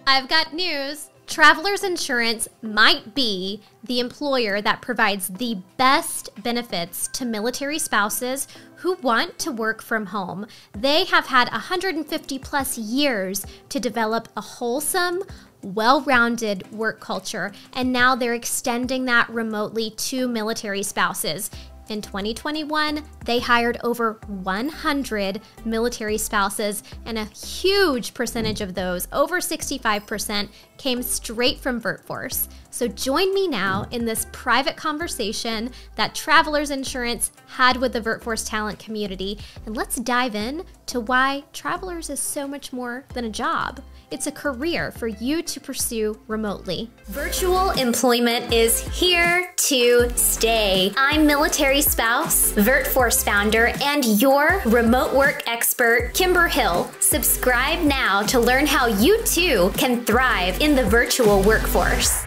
I've got news. Travelers Insurance might be the employer that provides the best benefits to military spouses who want to work from home. They have had 150 plus years to develop a wholesome, well-rounded work culture, and now they're extending that remotely to military spouses. In 2021, they hired over 100 military spouses, and a huge percentage of those, over 65%, came straight from VirtForce. So join me now in this private conversation that Travelers Insurance had with the VirtForce talent community, and let's dive in to why Travelers is so much more than a job. It's a career for you to pursue remotely. Virtual employment is here to stay. I'm military spouse, VirtForce founder, and your remote work expert, Kimber Hill. Subscribe now to learn how you too can thrive in the virtual workforce.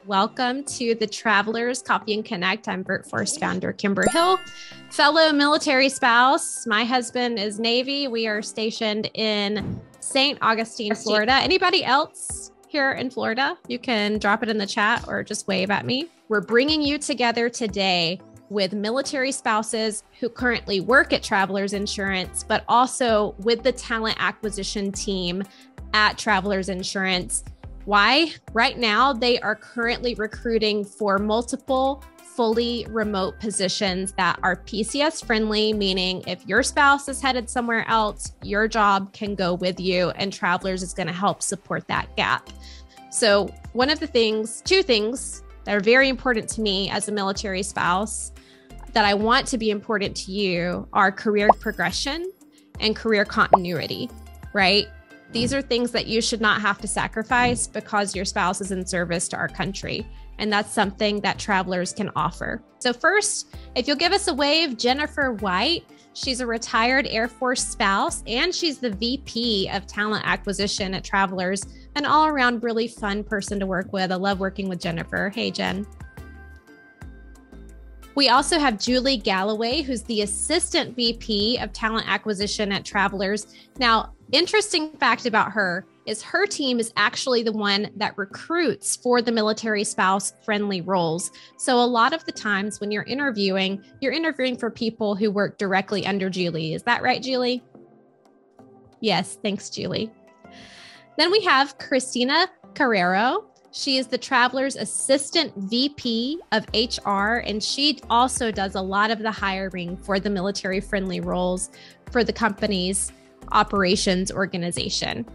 Welcome to the Travelers Coffee and Connect. I'm VirtForce founder Kimber Hill, fellow military spouse. My husband is Navy. We are stationed in St. Augustine, Florida. Anybody else here in Florida? You can drop it in the chat or just wave at me. We're bringing you together today with military spouses who currently work at Travelers Insurance, but also with the talent acquisition team at Travelers Insurance. Why? Right now, they are currently recruiting for multiple fully remote positions that are PCS friendly, meaning if your spouse is headed somewhere else, your job can go with you, and Travelers is going to help support that gap. So one of the two things that are very important to me as a military spouse that I want to be important to you are career progression and career continuity, right? These are things that you should not have to sacrifice because your spouse is in service to our country. And that's something that Travelers can offer. So first, if you'll give us a wave, Jennifer White. She's a retired Air Force spouse, and she's the VP of Talent Acquisition at Travelers, an all-around really fun person to work with. I love working with Jennifer. Hey, Jen. We also have Julie Galloway, who's the Assistant VP of Talent Acquisition at Travelers. Now, interesting fact about her is her team is actually the one that recruits for the military spouse friendly roles. So a lot of the times when you're interviewing for people who work directly under Julie. Is that right, Julie? Yes, thanks, Julie. Then we have Christina Carrero. She is the Travelers Assistant VP of HR, and she also does a lot of the hiring for the military-friendly roles for the company's operations organization.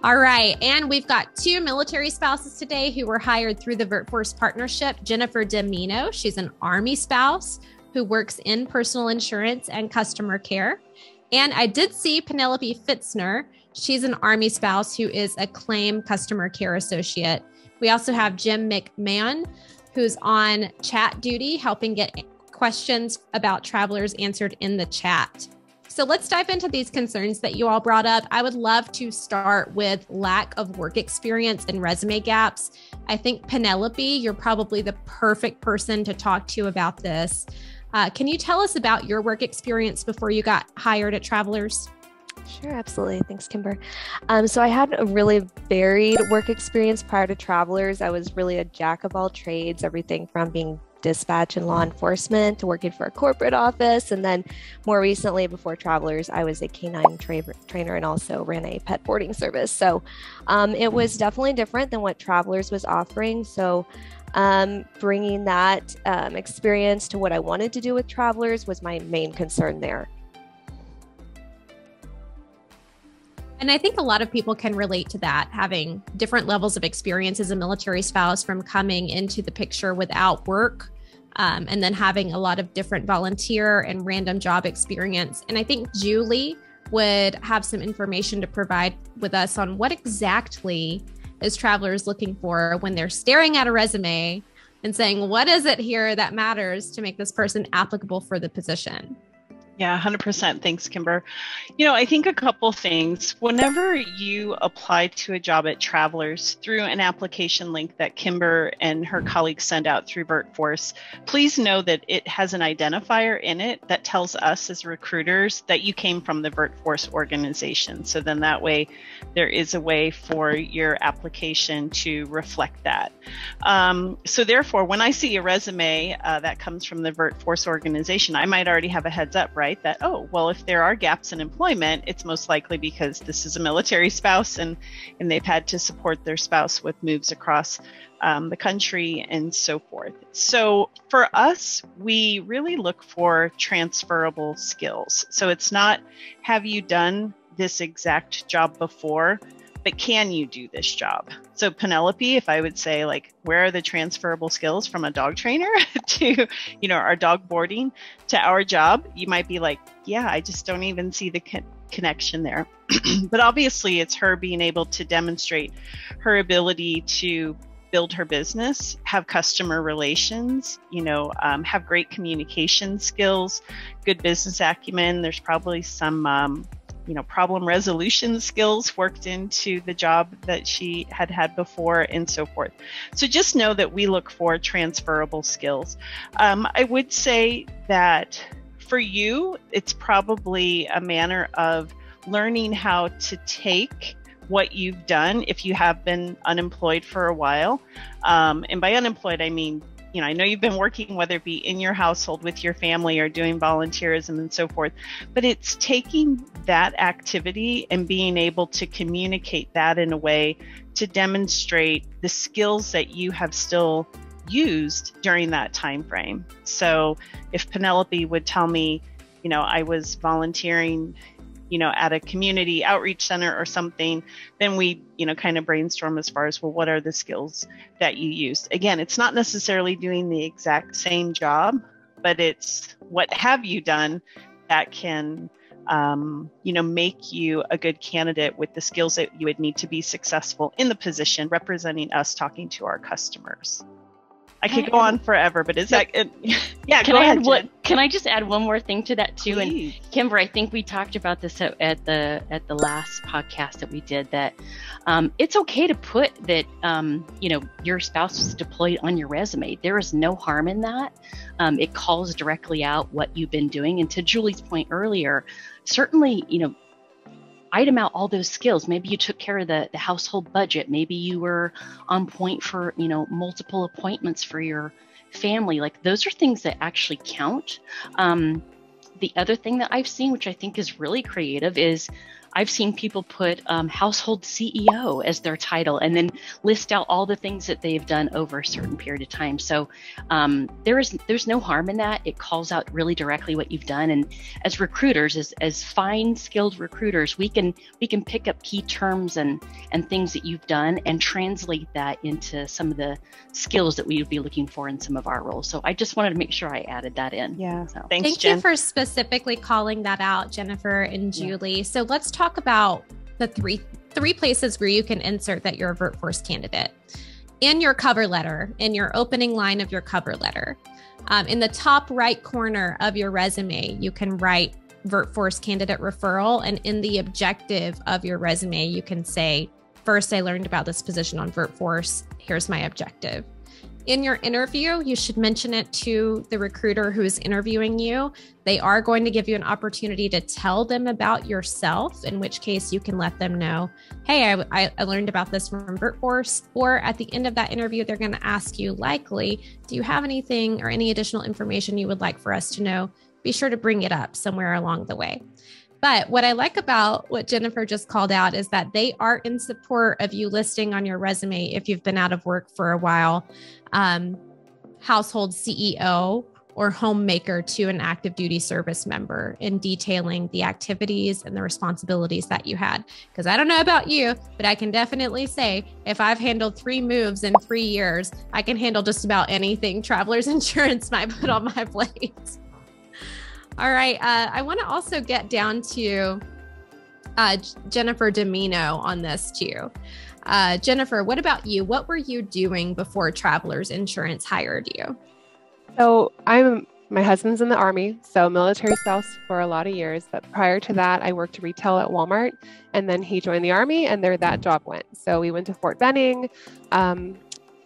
All right, and we've got two military spouses today who were hired through the VirtForce partnership. Jennifer Demino, she's an Army spouse who works in personal insurance and customer care. And I did see Penelope Fitzner. She's an Army spouse who is a claim customer care associate. We also have Jim McMahon, who's on chat duty, helping get questions about Travelers answered in the chat. So let's dive into these concerns that you all brought up. I would love to start with lack of work experience and resume gaps. I think Penelope, you're probably the perfect person to talk to about this. Can you tell us about your work experience before you got hired at Travelers? Sure, absolutely. Thanks, Kimber. So I had a really varied work experience prior to Travelers. I was really a jack of all trades, everything from being dispatch and law enforcement to working for a corporate office. And then more recently, before Travelers, I was a canine trainer and also ran a pet boarding service. So it was definitely different than what Travelers was offering. So bringing that experience to what I wanted to do with Travelers was my main concern there. And I think a lot of people can relate to that, having different levels of experience as a military spouse from coming into the picture without work, and then having a lot of different volunteer and random job experience. And I think Julie would have some information to provide with us on what exactly is Travelers looking for when they're staring at a resume and saying, what is it here that matters to make this person applicable for the position? Yeah, 100%. Thanks, Kimber. I think a couple things. Whenever you apply to a job at Travelers through an application link that Kimber and her colleagues send out through VirtForce, please know that it has an identifier in it that tells us as recruiters that you came from the VirtForce organization. So then that way there is a way for your application to reflect that. So therefore, when I see a resume that comes from the VirtForce organization, I might already have a heads up, right? That, oh, well, if there are gaps in employment, it's most likely because this is a military spouse and they've had to support their spouse with moves across the country and so forth. So for us, we really look for transferable skills. So it's not, have you done this exact job before, but can you do this job? So Penelope, if I would say, like, where are the transferable skills from a dog trainer to, our dog boarding to our job, you might be like, yeah, I just don't even see the connection there. But obviously it's her being able to demonstrate her ability to build her business, have customer relations, have great communication skills, good business acumen. There's probably some, problem resolution skills worked into the job that she had before and so forth. So just know that we look for transferable skills. I would say that for you, it's probably a manner of learning how to take what you've done if you have been unemployed for a while. And by unemployed, I mean, I know you've been working, whether it be in your household with your family or doing volunteerism and so forth, but it's taking that activity and being able to communicate that in a way to demonstrate the skills that you have still used during that time frame. So if Penelope would tell me, I was volunteering, at a community outreach center or something, then we, kind of brainstorm as far as, well, what are the skills that you used? Again, it's not necessarily doing the exact same job, but it's what have you done that can, make you a good candidate with the skills that you would need to be successful in the position representing us talking to our customers. I could go on forever, but is that it? Yeah, go ahead. Can I just add one more thing to that too? Please. And Kimber, I think we talked about this at the last podcast that we did, that it's okay to put that your spouse was deployed on your resume. There is no harm in that. It calls directly out what you've been doing. And to Julie's point earlier, certainly, item out all those skills. Maybe you took care of the household budget. Maybe you were on point for, multiple appointments for your family. Like, those are things that actually count. The other thing that I've seen, which I think is really creative, is I've seen people put household CEO as their title and then list out all the things that they've done over a certain period of time. So there's no harm in that. It calls out really directly what you've done. And as recruiters, as fine skilled recruiters, we can pick up key terms and things that you've done and translate that into some of the skills that we would be looking for in some of our roles. So I just wanted to make sure I added that in. Yeah. So. Thanks, Thank Jen. you for specifically calling that out, Jennifer and Julie. Yeah. So let's talk about the three places where you can insert that you're a VirtForce candidate. In your cover letter, in your opening line of your cover letter, in the top right corner of your resume, you can write VirtForce candidate referral. And in the objective of your resume, you can say, first, I learned about this position on VirtForce. Here's my objective. In your interview, you should mention it to the recruiter who is interviewing you. They are going to give you an opportunity to tell them about yourself, in which case you can let them know, hey, I learned about this from VirtForce. Or at the end of that interview, they're going to ask you, likely, do you have anything or any additional information you would like for us to know? Be sure to bring it up somewhere along the way. But what I like about what Jennifer just called out is that they are in support of you listing on your resume, if you've been out of work for a while, household CEO or homemaker to an active duty service member, in detailing the activities and the responsibilities that you had. Because I don't know about you, but I can definitely say if I've handled 3 moves in 3 years, I can handle just about anything Travelers Insurance might put on my plate. All right. I want to also get down to Jennifer Domino on this too. Jennifer, what about you? What were you doing before Travelers Insurance hired you? So I'm My husband's in the Army, so military spouse for a lot of years. But prior to that, I worked retail at Walmart, and then he joined the Army, and there that job went. So we went to Fort Benning.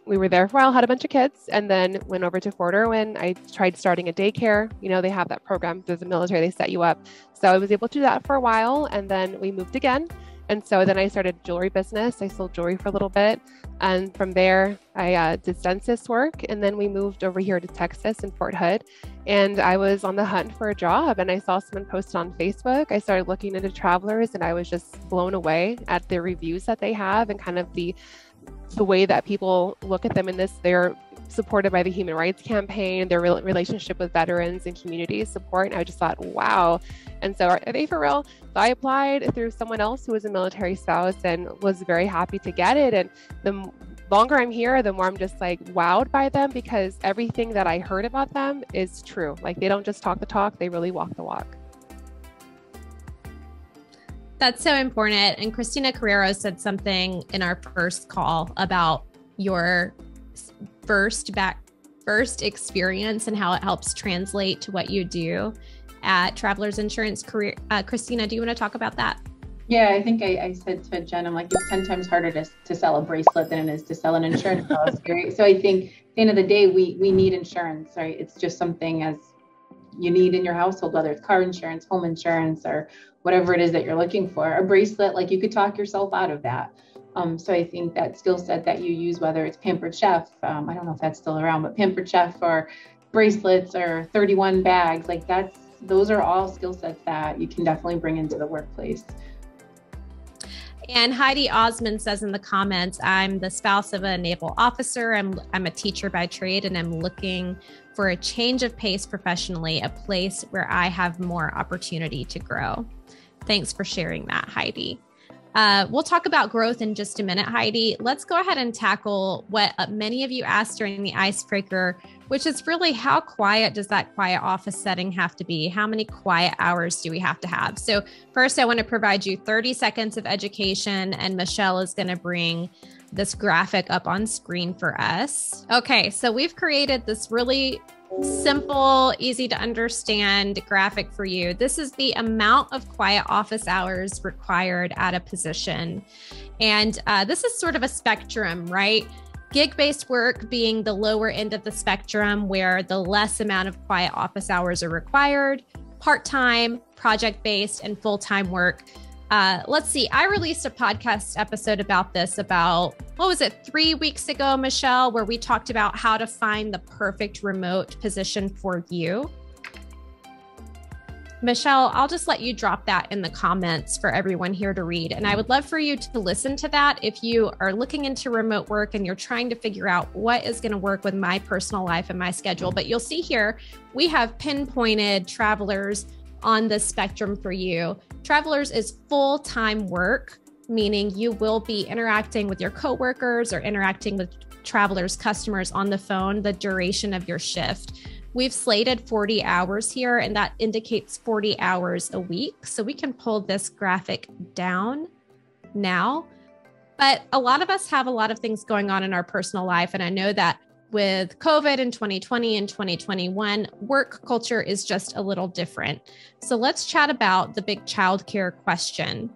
We were there for a while, had a bunch of kids, and then went over to Fort Irwin. I tried starting a daycare. You know, they have that program through the military, they set you up. So I was able to do that for a while, and then we moved again. And so then I started a jewelry business. I sold jewelry for a little bit. And from there, I did census work. And then we moved over here to Texas in Fort Hood. And I was on the hunt for a job. And I saw someone posted on Facebook. I started looking into Travelers, and I was just blown away at the reviews that they have and kind of the way that people look at them in this. They're supported by the Human Rights Campaign, their relationship with veterans and community support. And I just thought, wow. And so are they for real? So I applied through someone else who was a military spouse and was very happy to get it. And the longer I'm here, the more I'm just like wowed by them, because everything that I heard about them is true. Like, they don't just talk the talk, they really walk the walk. That's so important. And Christina Carrero said something in our first call about your first experience and how it helps translate to what you do at Travelers Insurance Career. Christina, do you want to talk about that? Yeah, I think I said to Jen, I'm like, it's 10 times harder to sell a bracelet than it is to sell an insurance policy, right? So I think at the end of the day, we need insurance, right? It's just something as you need in your household, whether it's car insurance, home insurance, or whatever it is that you're looking for. A bracelet, like, you could talk yourself out of that. So I think that skill set that you use, whether it's Pampered Chef, I don't know if that's still around, but Pampered Chef or bracelets or 31 bags, like those are all skill sets that you can definitely bring into the workplace. And Heidi Osmond says in the comments, I'm the spouse of a naval officer. I'm a teacher by trade, and I'm looking for a change of pace professionally, a place where I have more opportunity to grow. Thanks for sharing that, Heidi. We'll talk about growth in just a minute, Heidi. Let's go ahead and tackle what many of you asked during the icebreaker, which is really, how quiet does that quiet office setting have to be? How many quiet hours do we have to have? So first, I want to provide you 30 seconds of education, and Michelle is going to bring this graphic up on screen for us. Okay, so we've created this really simple, easy to understand graphic for you. This is the amount of quiet office hours required at a position. And this is sort of a spectrum, right? Gig-based work being the lower end of the spectrum, where the less amount of quiet office hours are required. Part-time, project-based, and full-time work. Let's see. I released a podcast episode about this about, 3 weeks ago, Michelle, where we talked about how to find the perfect remote position for you. Michelle, I'll just let you drop that in the comments for everyone here to read. And I would love for you to listen to that if you are looking into remote work and you're trying to figure out what is going to work with my personal life and my schedule. But you'll see here, we have pinpointed Travelers on the spectrum for you. Travelers is full-time work, meaning you will be interacting with your coworkers or interacting with Travelers customers on the phone the duration of your shift. We've slated 40 hours here, and that indicates 40 hours a week. So we can pull this graphic down now. But a lot of us have a lot of things going on in our personal life. And I know that with COVID in 2020 and 2021, work culture is just a little different. So let's chat about the big childcare question.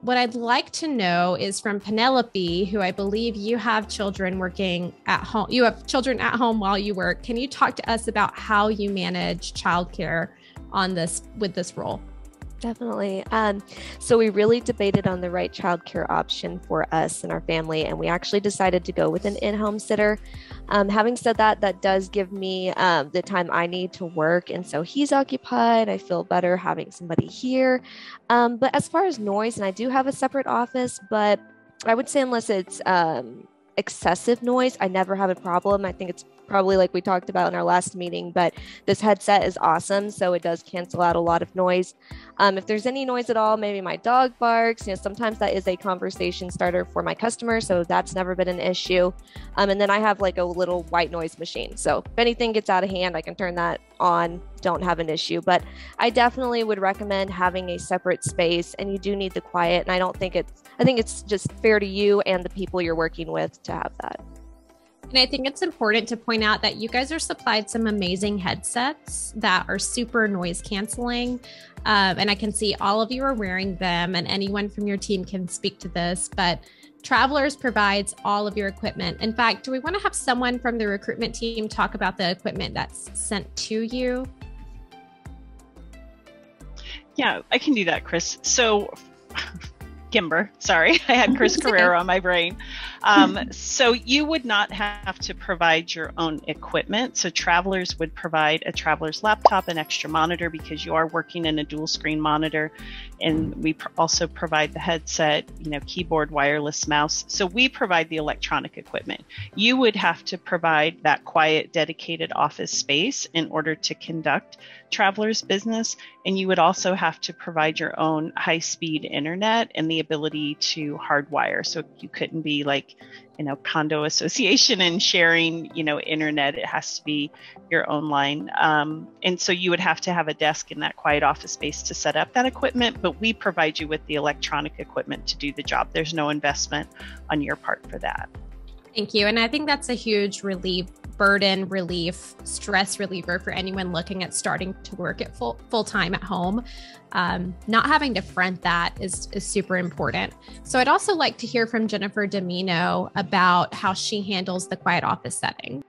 What I'd like to know is from Penelope, who I believe you have children working at home. You have children at home while you work. Can you talk to us about how you manage childcare with this role? Definitely. So we really debated on the right childcare option for us and our family, and we actually decided to go with an in-home sitter. Having said that, that does give me the time I need to work, and so he's occupied. I feel better having somebody here. But as far as noise, and I do have a separate office, but I would say unless it's excessive noise, I never have a problem. I think it's probably like we talked about in our last meeting, but this headset is awesome. So it does cancel out a lot of noise. If there's any noise at all, maybe my dog barks, sometimes that is a conversation starter for my customers. So that's never been an issue. And then I have like a little white noise machine. So if anything gets out of hand, I can turn that on, don't have an issue. But I definitely would recommend having a separate space, and you do need the quiet. And I think it's just fair to you and the people you're working with to have that. And I think it's important to point out that you guys are supplied some amazing headsets that are super noise canceling. And I can see all of you are wearing them, and anyone from your team can speak to this, but Travelers provides all of your equipment. In fact, do we want to have someone from the recruitment team talk about the equipment that's sent to you? Yeah, I can do that, Chris. So Kimber, sorry, I had Chris Carrera on my brain. So you would not have to provide your own equipment. So Travelers would provide a Traveler's laptop, an extra monitor, because you are working in a dual screen monitor. And we also provide the headset, keyboard, wireless mouse. So we provide the electronic equipment. You would have to provide that quiet, dedicated office space in order to conduct Travelers business. And you would also have to provide your own high-speed internet and the ability to hardwire. So you couldn't be like, condo association and sharing, internet. It has to be your own line. And so you would have to have a desk in that quiet office space to set up that equipment, but we provide you with the electronic equipment to do the job. There's no investment on your part for that. Thank you. And I think that's a huge burden relief, stress reliever for anyone looking at starting to work at full time at home. Not having to front that is super important. So I'd also like to hear from Jennifer Domino about how she handles the quiet office setting.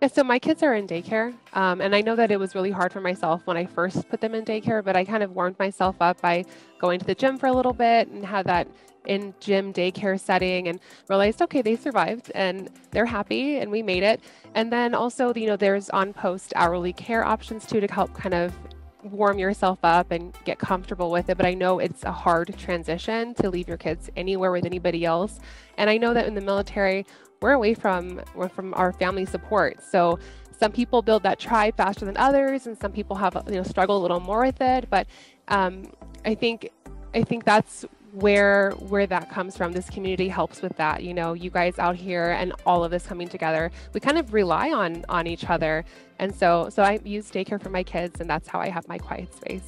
Yeah, so my kids are in daycare, and I know that it was really hard for myself when I first put them in daycare, but I kind of warmed myself up by going to the gym for a little bit and had that in gym daycare setting and realized, okay, they survived and they're happy and we made it. And then also, there's on post hourly care options too, to help kind of warm yourself up and get comfortable with it. But I know it's a hard transition to leave your kids anywhere with anybody else. And I know that in the military, we're away from our family support. So some people build that tribe faster than others, and some people have, struggle a little more with it. But I think that's where that comes from. This community helps with that. You guys out here and all of this coming together, we kind of rely on each other. And so I use daycare for my kids, and that's how I have my quiet space.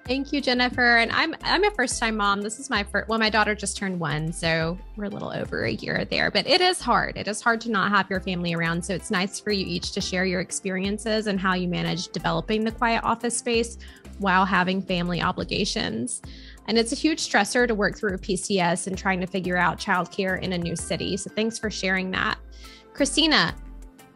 Thank you, Jennifer. And I'm a first-time mom. This is my first. Well, my daughter just turned 1, so we're a little over a year there. But it is hard. It is hard to not have your family around. So it's nice for you each to share your experiences and how you manage developing the quiet office space while having family obligations. And it's a huge stressor to work through a PCS and trying to figure out childcare in a new city. So thanks for sharing that. Christina,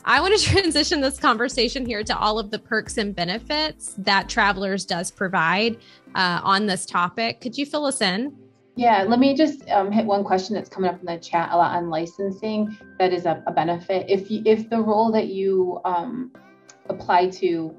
I want to transition this conversation here to all of the perks and benefits that Travelers does provide on this topic. Could you fill us in? Yeah, let me just hit one question that's coming up in the chat a lot on licensing. That is a benefit. If the role that you apply to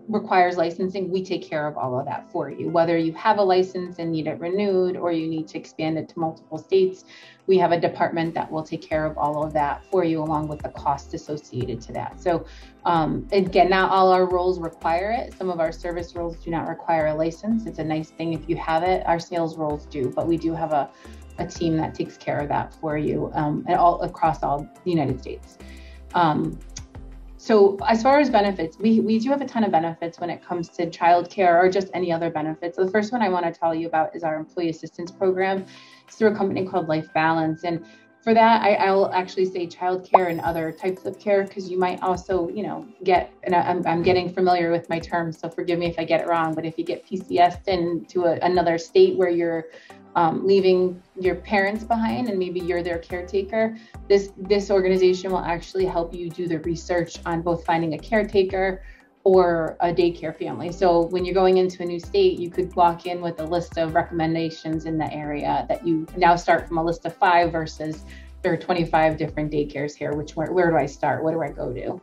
requires licensing, we take care of all of that for you. Whether you have a license and need it renewed, or you need to expand it to multiple states, we have a department that will take care of all of that for you, along with the costs associated to that. So again, not all our roles require it. Some of our service roles do not require a license. It's a nice thing if you have it. Our sales roles do, but we do have a team that takes care of that for you and all across all the United States. So as far as benefits, we do have a ton of benefits when it comes to childcare or just any other benefits. So the first one I want to tell you about is our employee assistance program. It's through a company called Life Balance. And for that, I'll actually say childcare and other types of care, because you might also, get, and I'm getting familiar with my terms, so forgive me if I get it wrong, but if you get PCS'd into another state where you're leaving your parents behind and maybe you're their caretaker, this organization will actually help you do the research on both finding a caretaker or a daycare family. So when you're going into a new state, you could walk in with a list of recommendations in the area that you now start from a list of 5 versus there are 25 different daycares here. Where do I start? What do I go to?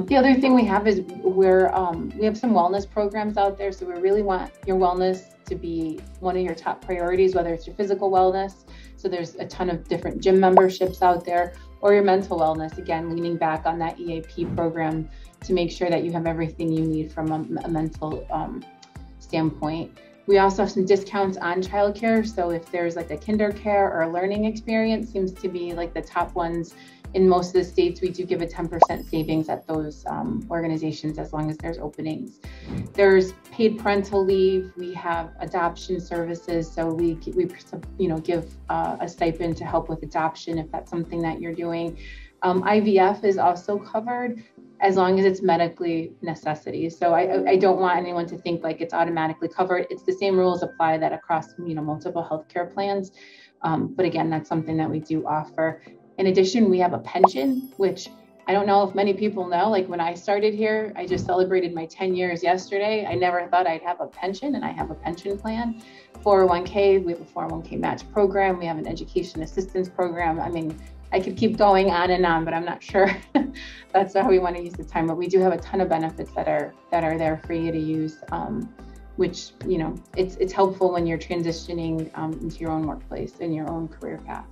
The other thing we have is we have some wellness programs out there. So we really want your wellness to be one of your top priorities, whether it's your physical wellness. So there's a ton of different gym memberships out there, or your mental wellness, again, leaning back on that EAP program to make sure that you have everything you need from a mental standpoint. We also have some discounts on childcare. So if there's like a KinderCare or a learning experience, seems to be like the top ones in most of the states. We do give a 10% savings at those organizations as long as there's openings. There's paid parental leave. We have adoption services. So we give a stipend to help with adoption if that's something that you're doing. IVF is also covered as long as it's medically necessity. So I don't want anyone to think like it's automatically covered. It's the same rules apply that across multiple healthcare plans. But again, that's something that we do offer. In addition, we have a pension, which I don't know if many people know. Like when I started here, I just celebrated my 10 years yesterday. I never thought I'd have a pension, and I have a pension plan. 401k, we have a 401k match program. We have an education assistance program. I mean, I could keep going on and on, but I'm not sure that's how we want to use the time. But we do have a ton of benefits that are there for you to use, which, it's helpful when you're transitioning into your own workplace and your own career path.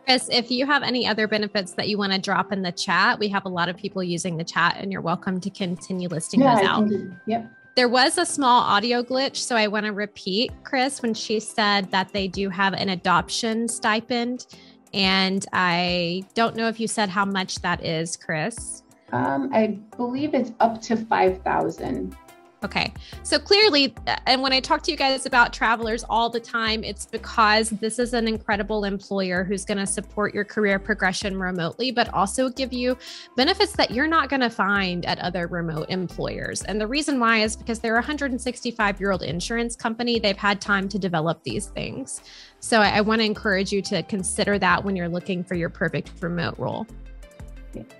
Chris, if you have any other benefits that you want to drop in the chat, we have a lot of people using the chat, and you're welcome to continue listing those out. Yep. There was a small audio glitch, so I want to repeat, Chris, when she said that they do have an adoption stipend. And I don't know if you said how much that is, Chris. I believe it's up to $5,000. Okay. So clearly, and when I talk to you guys about travelers all the time, it's because this is an incredible employer who's going to support your career progression remotely, but also give you benefits that you're not going to find at other remote employers. And the reason why is because they're a 165-year-old insurance company. They've had time to develop these things. So I want to encourage you to consider that when you're looking for your perfect remote role.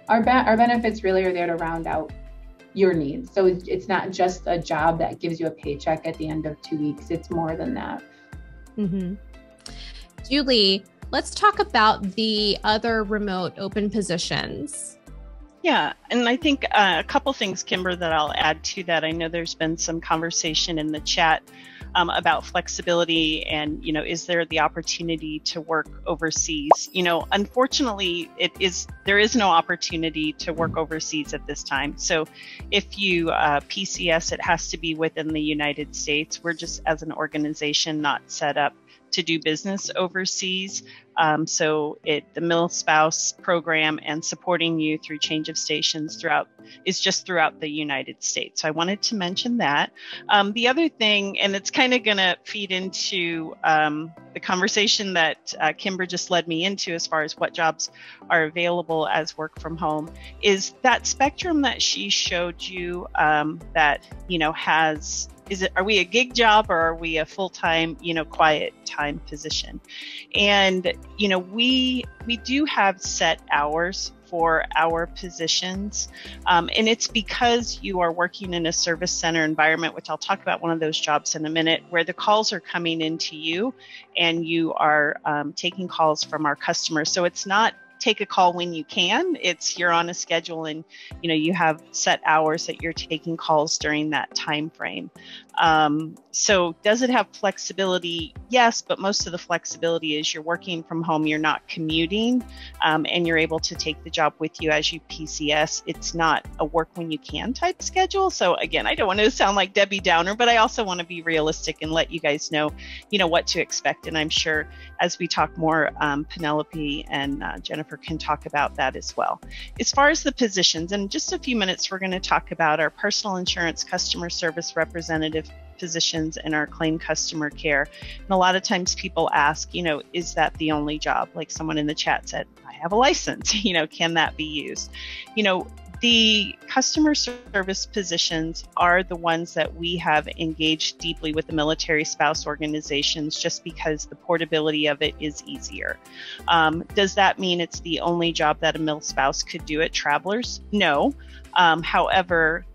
Our benefits really are there to round out your needs. So it's not just a job that gives you a paycheck at the end of 2 weeks. It's more than that. Mm-hmm. Julie, let's talk about the other remote open positions. Yeah, and I think a couple things, Kimber, that I'll add to that. I know there's been some conversation in the chat about flexibility and, is there the opportunity to work overseas? Unfortunately, there is no opportunity to work overseas at this time. So if you PCS, it has to be within the United States. We're just, as an organization, not set up to do business overseas. So the Mill Spouse program and supporting you through change of stations is just throughout the United States. So I wanted to mention that. The other thing, and it's kind of going to feed into the conversation that Kimber just led me into as far as what jobs are available as work from home, is that spectrum that she showed you that, are we a gig job or are we a full-time, quiet time position? And, we do have set hours for our positions. And it's because you are working in a service center environment, which I'll talk about one of those jobs in a minute, where the calls are coming into you and you are taking calls from our customers. So it's not take a call when you can. You're on a schedule and you have set hours that you're taking calls during that time frame. So does it have flexibility? Yes, but most of the flexibility is you're working from home, you're not commuting, and you're able to take the job with you as you PCS. It's not a work when you can type schedule. So again, I don't want to sound like Debbie Downer, but I also want to be realistic and let you guys know, what to expect. And I'm sure as we talk more, Penelope and Jennifer can talk about that as well. As far as the positions, in just a few minutes, we're going to talk about our personal insurance customer service representative positions and our claim customer care. And a lot of times people ask, is that the only job? Like someone in the chat said, I have a license, can that be used? The customer service positions are the ones that we have engaged deeply with the military spouse organizations just because the portability of it is easier. Does that mean it's the only job that a mil spouse could do at Travelers? No. However,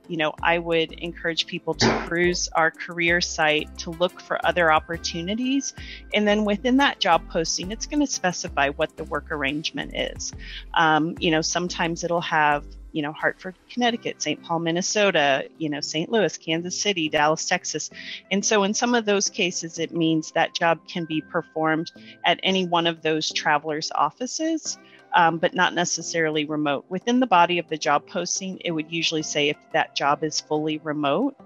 I would encourage people to peruse our career site to look for other opportunities. And then within that job posting, it's going to specify what the work arrangement is. Sometimes it'll have Hartford, Connecticut, St. Paul, Minnesota, St. Louis, Kansas City, Dallas, Texas. And so in some of those cases, it means that job can be performed at any one of those travelers' offices. but not necessarily remote. Within the body of the job posting, it would usually say if that job is fully remote.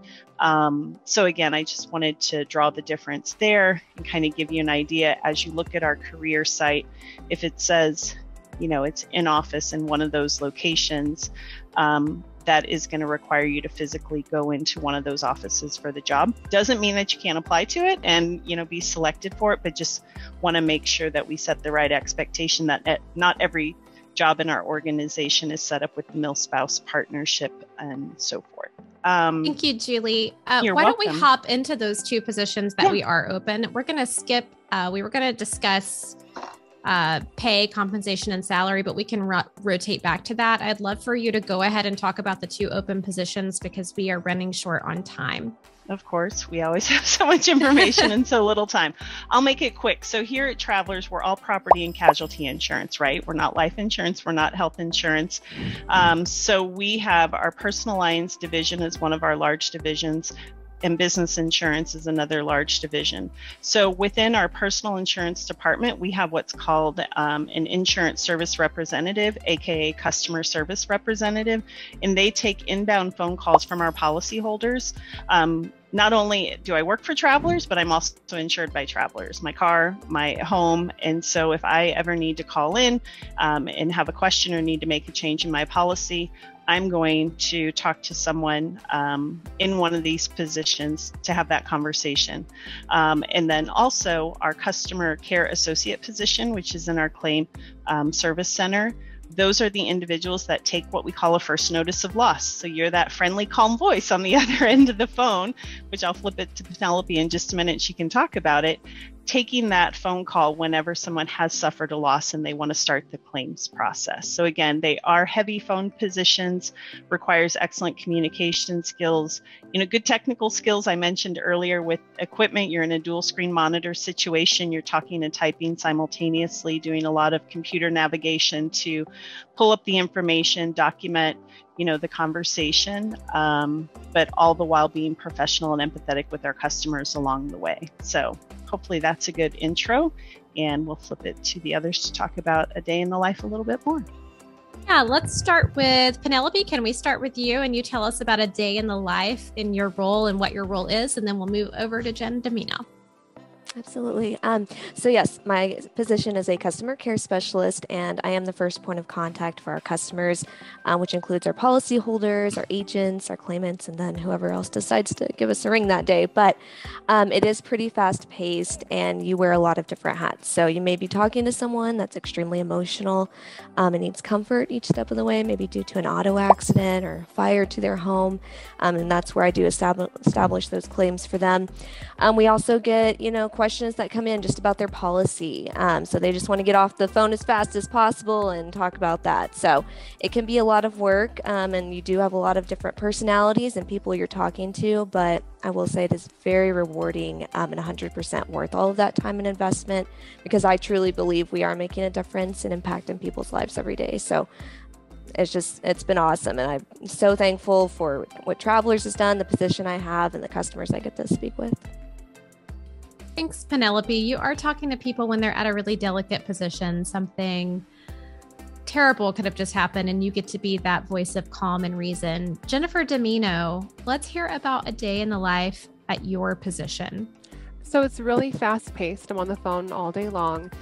So again, I just wanted to draw the difference there and kind of give you an idea as you look at our career site. If it says, it's in office in one of those locations, that is going to require you to physically go into one of those offices for the job. Doesn't mean that you can't apply to it and, be selected for it, but just want to make sure that we set the right expectation that not every job in our organization is set up with the Mill-Spouse partnership and so forth. Thank you, Julie. Why don't we hop into those two positions that we are open? We're going to skip, we were going to discuss pay, compensation, and salary, but we can rotate back to that. I'd love for you to go ahead and talk about the two open positions because we are running short on time. Of course, we always have so much information and so little time. I'll make it quick. So here at Travelers, we're all property and casualty insurance, right? We're not life insurance. We're not health insurance. So we have our personal lines division as one of our large divisions, and business insurance is another large division. So within our personal insurance department, we have what's called an insurance service representative, aka customer service representative, and they take inbound phone calls from our policyholders. Not only do I work for Travelers, but I'm also insured by Travelers, my car, my home. And so if I ever need to call in and have a question or need to make a change in my policy, I'm going to talk to someone in one of these positions to have that conversation. And then also our customer care associate position, which is in our claim service center. Those are the individuals that take what we call a first notice of loss. So you're that friendly, calm voice on the other end of the phone, which I'll flip it to Penelope in just a minute. She can talk about it. Taking that phone call whenever someone has suffered a loss and they want to start the claims process. So again, they are heavy phone positions, requires excellent communication skills, good technical skills. I mentioned earlier with equipment, you're in a dual screen monitor situation, you're talking and typing simultaneously, doing a lot of computer navigation to pull up the information, document, the conversation, but all the while being professional and empathetic with our customers along the way. So hopefully that's a good intro, and we'll flip it to the others to talk about a day in the life a little bit more. Yeah, let's start with Penelope. Can we start with you and you tell us about a day in the life in your role and what your role is, and then we'll move over to Jen Domino. Absolutely. So yes, my position is a customer care specialist, and I am the first point of contact for our customers, which includes our policyholders, our agents, our claimants, and then whoever else decides to give us a ring that day. But it is pretty fast paced, and you wear a lot of different hats. So you may be talking to someone that's extremely emotional and needs comfort each step of the way, maybe due to an auto accident or fire to their home. And that's where I do establish those claims for them. We also get, questions that come in just about their policy. So they just want to get off the phone as fast as possible and talk about that. So it can be a lot of work, and you do have a lot of different personalities and people you're talking to, but I will say it is very rewarding and 100% worth all of that time and investment, because I truly believe we are making a difference and impact in people's lives every day. So it's been awesome. And I'm so thankful for what Travelers has done, the position I have, and the customers I get to speak with. Thanks, Penelope. You are talking to people when they're at a really delicate position. Something terrible could have just happened, and you get to be that voice of calm and reason. Jennifer Domino, let's hear about a day in the life at your position. So it's really fast paced. I'm on the phone all day long,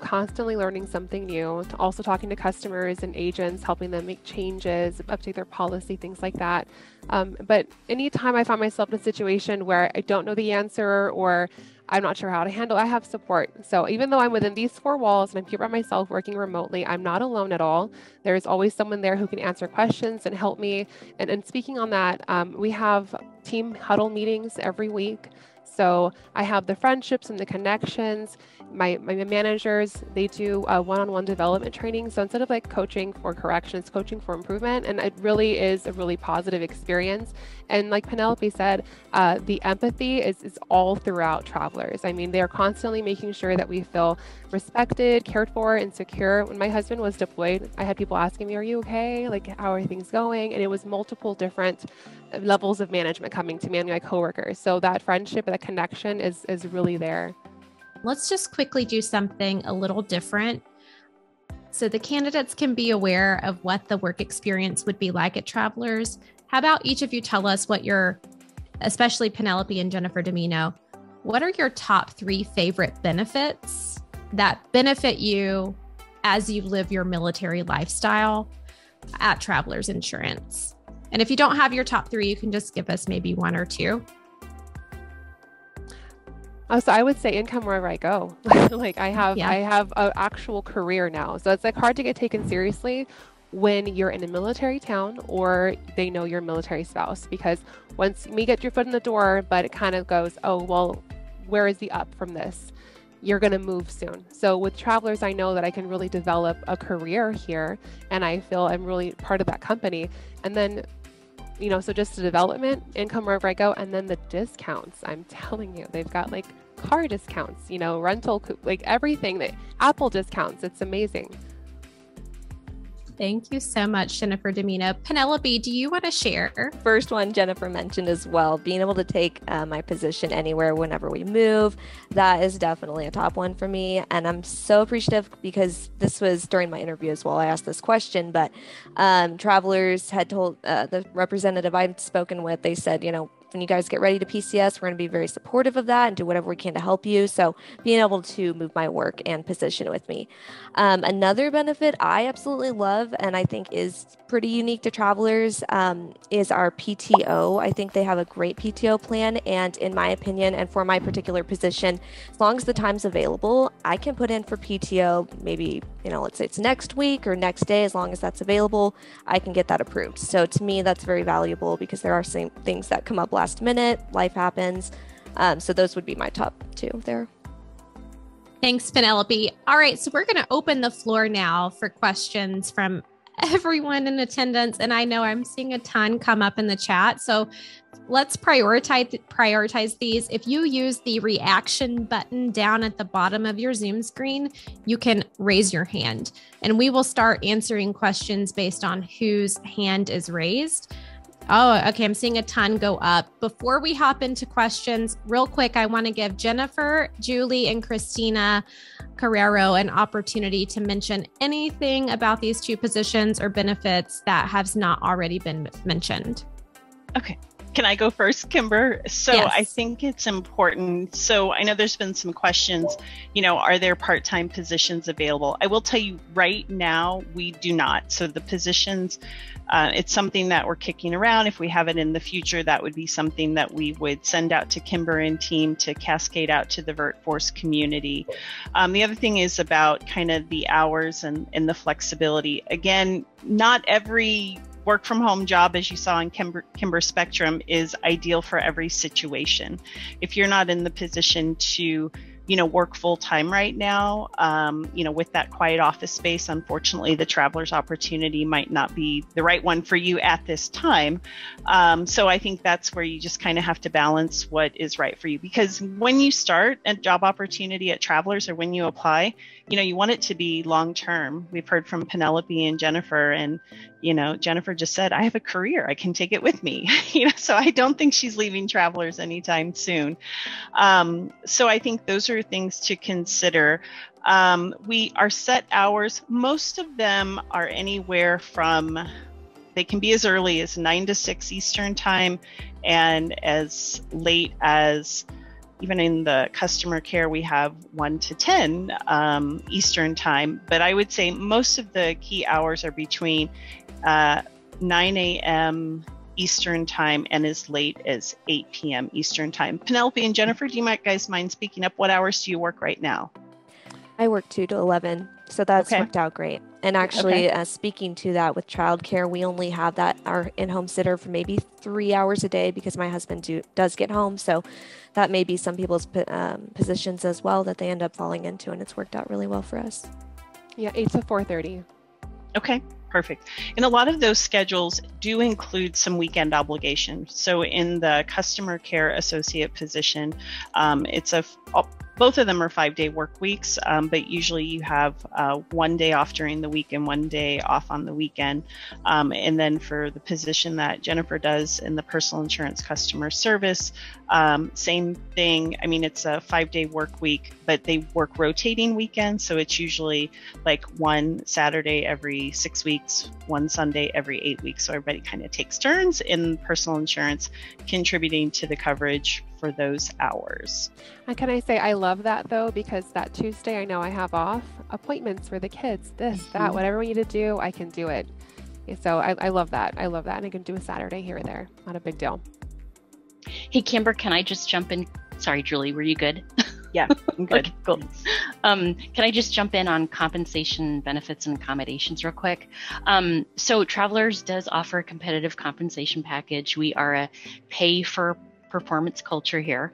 constantly learning something new, also talking to customers and agents, helping them make changes, update their policy, things like that. But anytime I find myself in a situation where I don't know the answer or I'm not sure how to handle, I have support. So even though I'm within these four walls and I'm here by myself working remotely, I'm not alone at all. There's always someone there who can answer questions and help me. And speaking on that, we have team huddle meetings every week. So I have the friendships and the connections. My managers, they do one-on-one development training. So instead of like coaching for corrections, coaching for improvement, and it really is a really positive experience. And like Penelope said, the empathy is all throughout Travelers. I mean, they're constantly making sure that we feel respected, cared for, and secure. When my husband was deployed, I had people asking me, "Are you okay? Like, how are things going?" And it was multiple different levels of management coming to me and my coworkers. So that friendship, that connection is really there. Let's just quickly do something a little different. so the candidates can be aware of what the work experience would be like at Travelers. How about each of you tell us what especially Penelope and Jennifer Domino, what are your top 3 favorite benefits that benefit you as you live your military lifestyle at Travelers Insurance? And if you don't have your top 3, you can just give us maybe 1 or 2. So I would say income wherever I go. Like I have an actual career now. So it's like hard to get taken seriously when you're in a military town or they know you're a military spouse, because once you get your foot in the door, but it kind of goes, oh, well, where is the up from this? You're going to move soon. So with Travelers, I know that I can really develop a career here, and I feel I'm really part of that company. And then, so just the development, income wherever I go, and then the discounts. I'm telling you, they've got like car discounts, rental, like everything, Apple discounts. It's amazing. Thank you so much, Jennifer Domino. Penelope, do you want to share? First one Jennifer mentioned as well, being able to take my position anywhere whenever we move. That is definitely a top one for me. And I'm so appreciative because this was during my interview as well. I asked this question, but Travelers had told the representative I'd spoken with, they said, when you guys get ready to PCS, we're going to be very supportive of that and do whatever we can to help you. So being able to move my work and position with me. Another benefit I absolutely love and I think is pretty unique to Travelers is our PTO. I think they have a great PTO plan. And in my opinion, and for my particular position, as long as the time's available, I can put in for PTO maybe, let's say it's next week or next day, as long as that's available, I can get that approved. So to me, that's very valuable because there are some things that come up last minute, life happens. So those would be my top 2 there. Thanks, Penelope. All right, so we're going to open the floor now for questions from everyone in attendance. And I know I'm seeing a ton come up in the chat. So let's prioritize these. If you use the reaction button down at the bottom of your Zoom screen, you can raise your hand and we will start answering questions based on whose hand is raised. Oh, okay. I'm seeing a ton go up. Before we hop into questions, real quick, I want to give Jennifer, Julie, and Christina Carrero an opportunity to mention anything about these 2 positions or benefits that has not already been mentioned. Okay. Can I go first, Kimber? So yes. I think it's important. So I know there's been some questions, are there part-time positions available? I will tell you right now, we do not. So the positions, it's something that we're kicking around. If we have it in the future, that would be something that we would send out to Kimber and team to cascade out to the VirtForce community. The other thing is about kind of the hours and the flexibility. Again, not every work from home job, as you saw in Kimber Spectrum, is ideal for every situation. If you're not in the position to, work full time right now, with that quiet office space, unfortunately, the Travelers opportunity might not be the right one for you at this time. So I think that's where you just kind of have to balance what is right for you. Because when you start a job opportunity at Travelers or when you apply, you want it to be long term. We've heard from Penelope and Jennifer, and Jennifer just said, I have a career, I can take it with me. So I don't think she's leaving Travelers anytime soon. So I think those are things to consider. Our set hours, most of them are anywhere from, they can be as early as 9 to 6 Eastern time and as late as, even in the customer care, we have 1 to 10 Eastern time. But I would say most of the key hours are between 9 a.m. Eastern time and as late as 8 p.m. Eastern time. Penelope and Jennifer, do you guys mind speaking up? What hours do you work right now? I work 2 to 11, so that's worked out great. And actually, speaking to that with childcare, we only have our in-home sitter for maybe 3 hours a day because my husband does get home. So that may be some people's positions as well that they end up falling into, and it's worked out really well for us. Yeah, 8 to 4:30. Okay. Perfect. And a lot of those schedules do include some weekend obligations. So in the customer care associate position, it's both of them are 5-day work weeks, but usually you have 1 day off during the week and 1 day off on the weekend. And then for the position that Jennifer does in the personal insurance customer service, same thing. I mean, it's a 5-day work week, but they work rotating weekends. So it's usually like 1 Saturday every 6 weeks, 1 Sunday every 8 weeks. So everybody kind of takes turns in personal insurance, contributing to the coverage for those hours. And can I say, I love that though, because that Tuesday I know I have off, appointments for the kids, this, that, whatever we need to do, I can do it. So I love that. I love that. And I can do a Saturday here or there. Not a big deal. Hey, Kimber, can I just jump in? Sorry, Julie, were you good? Yeah, I'm good. Okay, cool. Can I just jump in on compensation, benefits, and accommodations real quick? So Travelers does offer a competitive compensation package. We are a pay for performance culture here.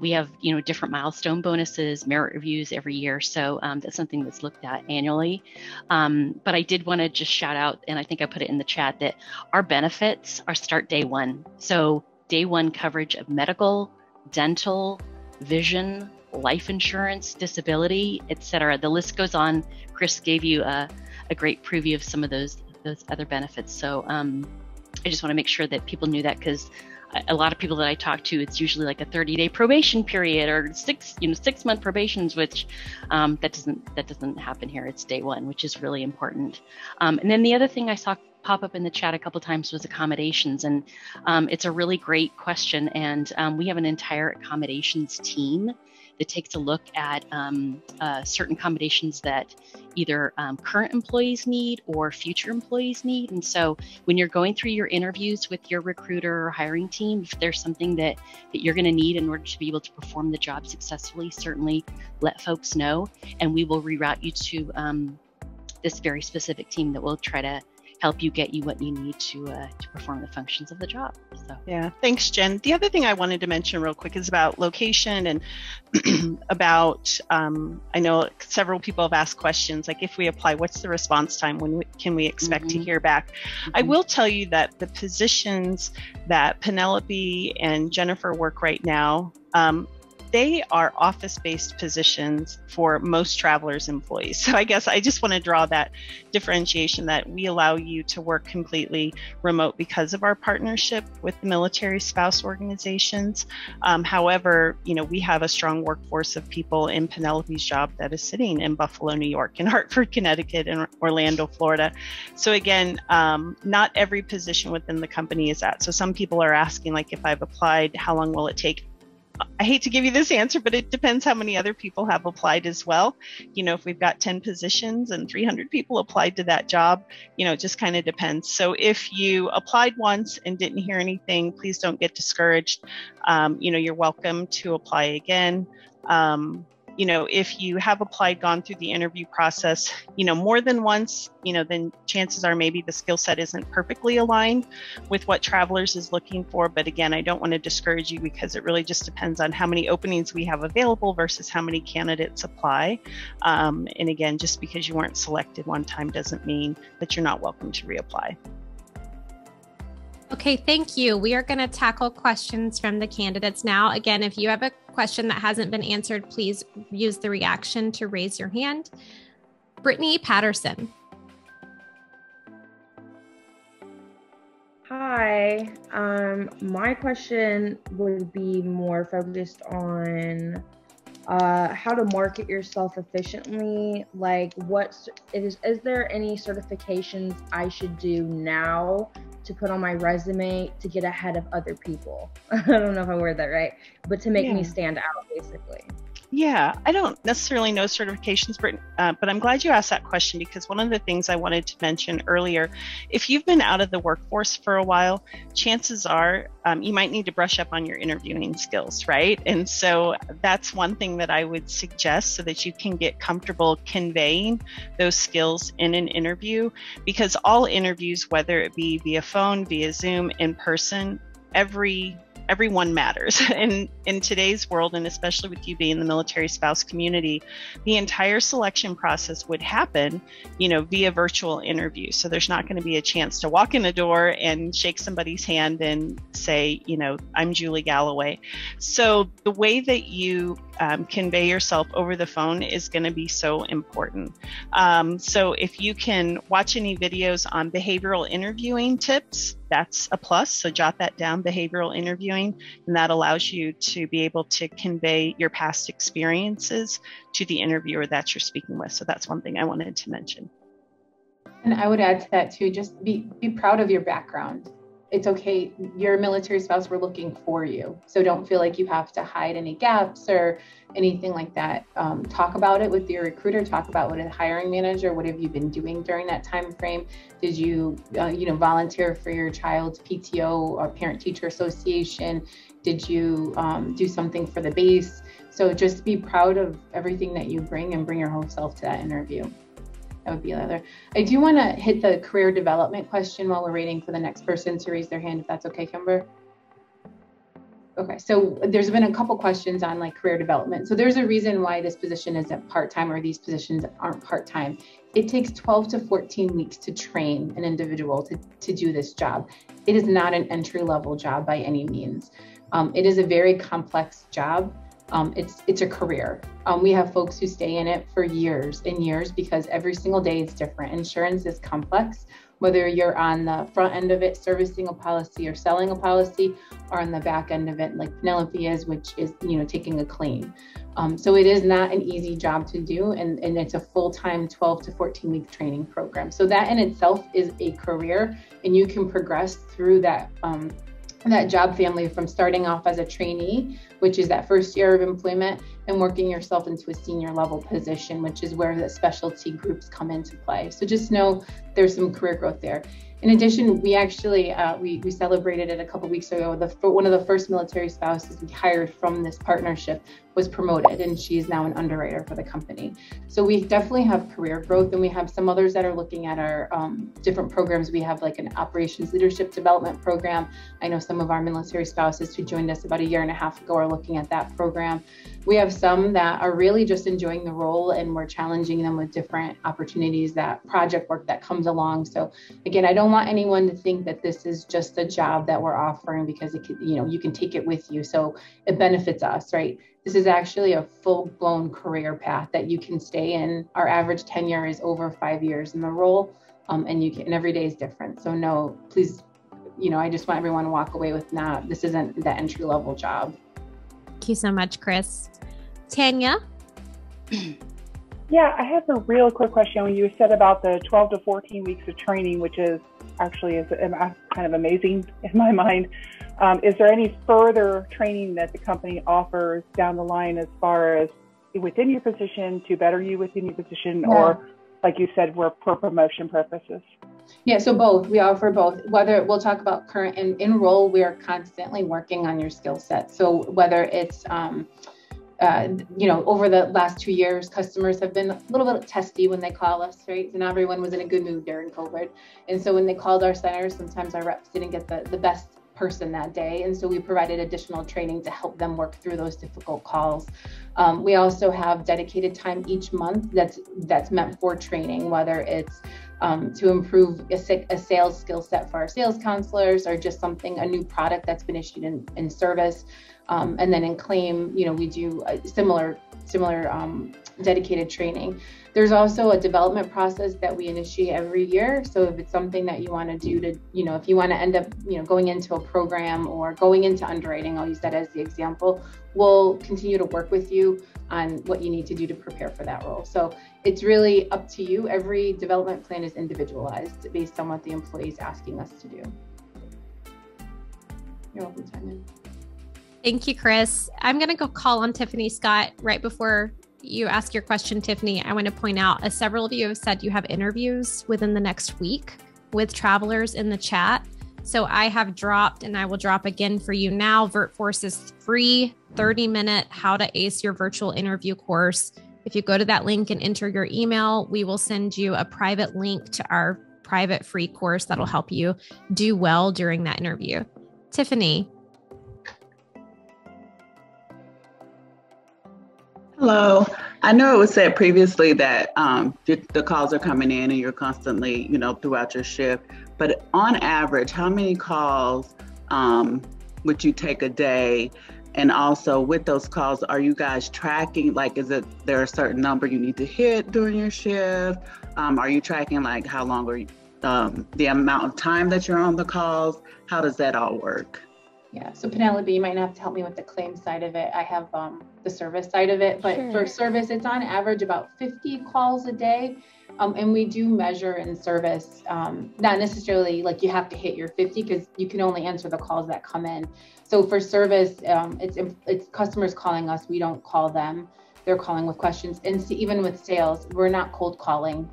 We have, different milestone bonuses, merit reviews every year. So that's something that's looked at annually. But I did want to just shout out, and I think I put it in the chat, that our benefits are start day one. So day one coverage of medical, dental, vision, life insurance, disability, etc. The list goes on. Chris gave you a great preview of some of those other benefits. So I just want to make sure that people knew that, because a lot of people that I talk to, it's usually like a 30-day probation period or 6-month probations, which that doesn't happen here. It's day one, which is really important. And then the other thing I saw pop up in the chat a couple times was accommodations, and it's a really great question. And we have an entire accommodations team that takes a look at certain accommodations that either current employees need or future employees need. And so when you're going through your interviews with your recruiter or hiring team, if there's something that you're going to need in order to be able to perform the job successfully, certainly let folks know, and we will reroute you to this very specific team that will try to help you get you what you need to perform the functions of the job. So yeah, thanks, Jen. The other thing I wanted to mention real quick is about location and about, I know several people have asked questions, like if we apply, what's the response time? When can we expect to hear back? I will tell you that the positions that Penelope and Jennifer work right now, they are office-based positions for most Travelers employees. So I guess I just want to draw that differentiation that we allow you to work completely remote because of our partnership with the military spouse organizations. However, we have a strong workforce of people in Penelope's job that is sitting in Buffalo, New York, and Hartford, Connecticut, and Orlando, Florida. So again, not every position within the company is that. So some people are asking, like, if I've applied, how long will it take? I hate to give you this answer, but it depends how many other people have applied as well. If we've got 10 positions and 300 people applied to that job, it just kind of depends. So if you applied once and didn't hear anything, please don't get discouraged. You're welcome to apply again. If you have applied, gone through the interview process, more than once, then chances are maybe the skill set isn't perfectly aligned with what Travelers is looking for. But again, I don't want to discourage you, because it really just depends on how many openings we have available versus how many candidates apply. And again, just because you weren't selected one time doesn't mean that you're not welcome to reapply. Okay, thank you. We are going to tackle questions from the candidates now. Again, if you have a question that hasn't been answered, please use the reaction to raise your hand. Brittany Patterson. Hi, my question would be more focused on how to market yourself efficiently. Like, is there any certifications I should do now to put on my resume to get ahead of other people? I don't know if I worded that right, but to make me stand out, basically. Yeah, I don't necessarily know certifications, but I'm glad you asked that question, because one of the things I wanted to mention earlier, if you've been out of the workforce for a while, chances are you might need to brush up on your interviewing skills, right? And so that's one thing that I would suggest, so that you can get comfortable conveying those skills in an interview, because all interviews, whether it be via phone, via Zoom, in person, everyone matters. And in today's world, and especially with you being the military spouse community, the entire selection process would happen, via virtual interview. So there's not going to be a chance to walk in a door and shake somebody's hand and say, I'm Julie Galloway. So the way that you convey yourself over the phone is going to be so important. So if you can watch any videos on behavioral interviewing tips, that's a plus. So jot that down, behavioral interviewing, and that allows you to be able to convey your past experiences to the interviewer that you're speaking with. So that's one thing I wanted to mention. And I would add to that too, just be proud of your background. It's okay. You're a military spouse. We're looking for you. So don't feel like you have to hide any gaps or anything like that. Talk about it with your recruiter. Talk about what a hiring manager, what have you been doing during that time frame? Did you, volunteer for your child's PTO or parent teacher association? Did you do something for the base? So just be proud of everything that you bring and bring your whole self to that interview. That would be another. I do want to hit the career development question while we're waiting for the next person to raise their hand, if that's okay, Kimber. Okay, so there's been a couple questions on like career development. So there's a reason why this position isn't part-time or these positions aren't part-time. It takes 12 to 14 weeks to train an individual to do this job. It is not an entry-level job by any means. It is a very complex job. It's a career. We have folks who stay in it for years and years because every single day is different. Insurance is complex, whether you're on the front end of it, servicing a policy or selling a policy, or on the back end of it, like Penelope is, which is, taking a claim. So it is not an easy job to do. And it's a full-time 12 to 14 week training program. So that in itself is a career, and you can progress through that job family from starting off as a trainee, which is that first year of employment, and working yourself into a senior level position, which is where the specialty groups come into play. So just know there's some career growth there. In addition, we actually, we celebrated it a couple weeks ago. One of the first military spouses we hired from this partnership was promoted, and she's now an underwriter for the company. So we definitely have career growth, and we have some others that are looking at our different programs. We have like an operations leadership development program. I know some of our military spouses who joined us about a year and a half ago are looking at that program. We have some that are really just enjoying the role, and we're challenging them with different opportunities, that project work that comes along. So again, I don't want anyone to think that this is just a job that we're offering because it could, you can take it with you. So it benefits us, right? This is actually a full-blown career path that you can stay in. Our average tenure is over 5 years in the role, and every day is different. So no, please, I just want everyone to walk away with this isn't the entry-level job. Thank you so much, Chris. Tanya? Yeah, I have a real quick question. When you said about the 12 to 14 weeks of training, which is actually kind of amazing in my mind, is there any further training that the company offers down the line as far as within your position to better you within your position, or like you said, for promotion purposes? Yeah, so both. We offer both. Whether we'll talk about current and in role, we are constantly working on your skill set. So whether it's over the last 2 years, customers have been a little bit testy when they call us, right? And everyone was in a good mood during COVID. And so when they called our centers, sometimes our reps didn't get the best person that day. And so we provided additional training to help them work through those difficult calls. We also have dedicated time each month that's meant for training, whether it's to improve a sales skill set for our sales counselors, or just a new product that's been issued in service. And then in claim, we do a similar dedicated training. There's also a development process that we initiate every year. So if it's something that you want to do if you want to end up, going into a program or going into underwriting, I'll use that as the example, we'll continue to work with you on what you need to do to prepare for that role. So it's really up to you. Every development plan is individualized based on what the employee is asking us to do. You're welcome, Tanya. Thank you, Chris. I'm going to go call on Tiffany Scott right before you ask your question, Tiffany. I want to point out, several of you have said you have interviews within the next week with travelers in the chat. So I have dropped, and I will drop again for you now, VirtForce's free 30-minute How to Ace Your Virtual Interview course. If you go to that link and enter your email, we will send you a private link to our private free course that'll help you do well during that interview. Tiffany. Hello. I know it was said previously that the calls are coming in and you're constantly, throughout your shift. But on average, how many calls would you take a day? And also with those calls, are you guys tracking, like, is it there a certain number you need to hit during your shift? Are you tracking like how long are you, the amount of time that you're on the calls? How does that all work? Yeah, so Penelope, you might have to help me with the claim side of it. I have the service side of it, but Sure. For service, it's on average about 50 calls a day. And we do measure in service, not necessarily like you have to hit your 50 because you can only answer the calls that come in. So for service, it's customers calling us. We don't call them. They're calling with questions. And even with sales, we're not cold calling,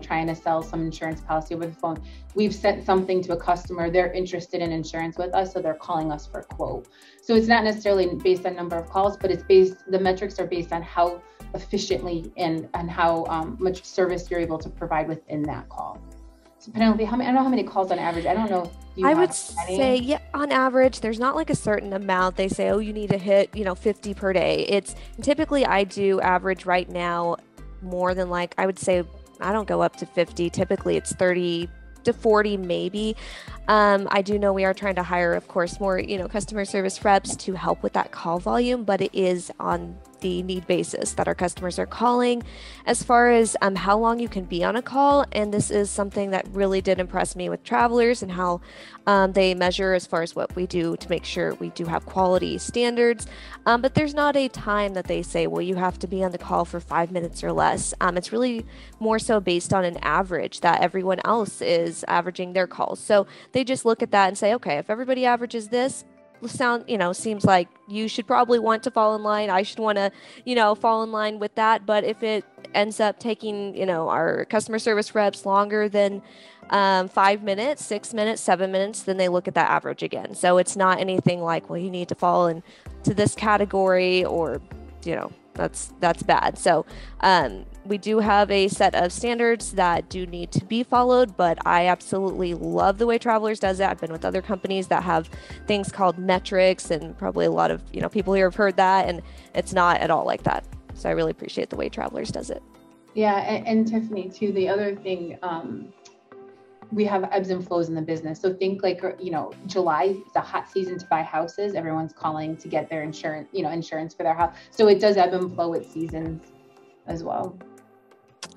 trying to sell some insurance policy over the phone. We've sent something to a customer. They're interested in insurance with us, so they're calling us for a quote. So it's not necessarily based on number of calls, but the metrics are based on how efficiently and how much service you're able to provide within that call. So Penelope, I don't know how many calls on average. I don't know if you I have would any. say, yeah, on average, there's not like a certain amount. They say, oh, you need to hit, 50 per day. It's typically I do average right now more than like, I would say I don't go up to 50. Typically it's 30 to 40 maybe. I do know we are trying to hire, of course, more, customer service reps to help with that call volume, but it is on the need basis that our customers are calling. As far as how long you can be on a call, and this is something that really did impress me with Travelers and how they measure as far as what we do to make sure we do have quality standards. But there's not a time that they say, well, you have to be on the call for 5 minutes or less. It's really more so based on an average that everyone else is averaging their calls. So they just look at that and say, okay, if everybody averages this, seems like you should probably want to fall in line. I should want to, fall in line with that. But if it ends up taking, our customer service reps longer than 5 minutes, 6 minutes, 7 minutes, then they look at that average again. So it's not anything like, well, you need to fall into this category or, that's bad. So we do have a set of standards that do need to be followed, but I absolutely love the way Travelers does it. I've been with other companies that have things called metrics, and probably a lot of people here have heard that, and it's not at all like that. So I really appreciate the way Travelers does it. Yeah, and Tiffany too, the other thing, we have ebbs and flows in the business. So think like, July is a hot season to buy houses. Everyone's calling to get their insurance, insurance for their house. So it does ebb and flow with seasons as well.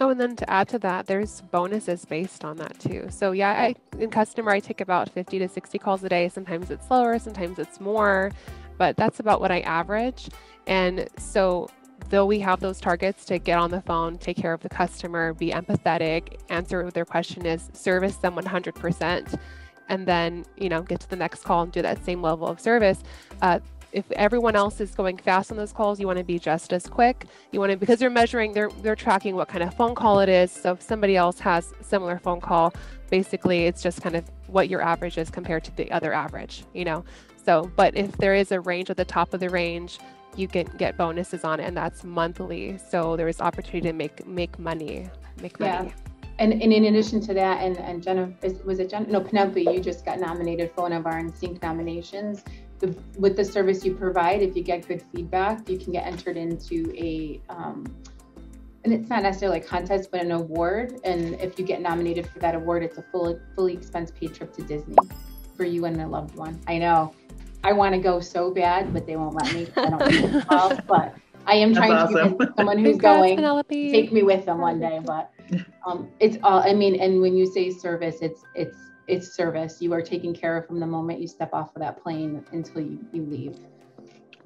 Oh, and then to add to that, there's bonuses based on that too. So yeah, in customer, I take about 50 to 60 calls a day. Sometimes it's slower, sometimes it's more, but that's about what I average. And so though we have those targets to get on the phone, take care of the customer, be empathetic, answer what their question is, service them 100%, and then, get to the next call and do that same level of service. If everyone else is going fast on those calls, you want to be just as quick. You want to, because they're measuring, they're tracking what kind of phone call it is. So if somebody else has a similar phone call, basically it's just kind of what your average is compared to the other average, So, but if there is a range at the top of the range, you can get bonuses on it, and that's monthly. So there is opportunity to make money. Yeah. And in addition to that, and Jenna, was it Jenna? No, Penelope, you just got nominated for one of our NSYNC nominations. With the service you provide, if you get good feedback, you can get entered into a, and it's not necessarily a contest, but an award. And if you get nominated for that award, it's a fully expense paid trip to Disney for you and a loved one. I know. I want to go so bad, but they won't let me. I don't need to call, but I am trying to convince someone who's going to take me with them one day. But it's all, and when you say service, it's service. You are taken care of from the moment you step off of that plane until you leave.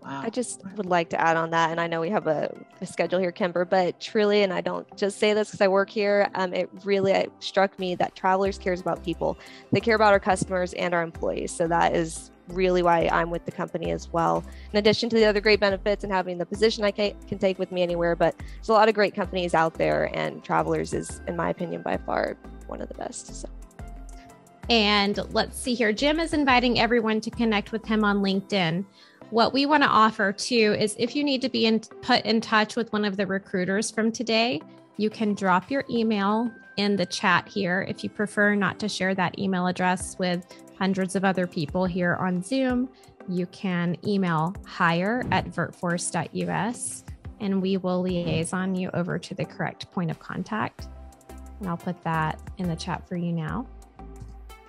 Wow. I just would like to add on that, and I know we have a schedule here, Kimber, but truly, and I don't just say this because I work here, it really struck me that Travelers cares about people. They care about our customers and our employees. So that is really why I'm with the company as well. In addition to the other great benefits and having the position I can take with me anywhere, but there's a lot of great companies out there, and Travelers is, in my opinion, by far one of the best. So. And let's see here. Jim is inviting everyone to connect with him on LinkedIn. What we want to offer too is if you need to be put in touch with one of the recruiters from today, you can drop your email in the chat here. If you prefer not to share that email address with hundreds of other people here on Zoom, you can email hire@virtforce.us, and we will liaison you over to the correct point of contact. And I'll put that in the chat for you now.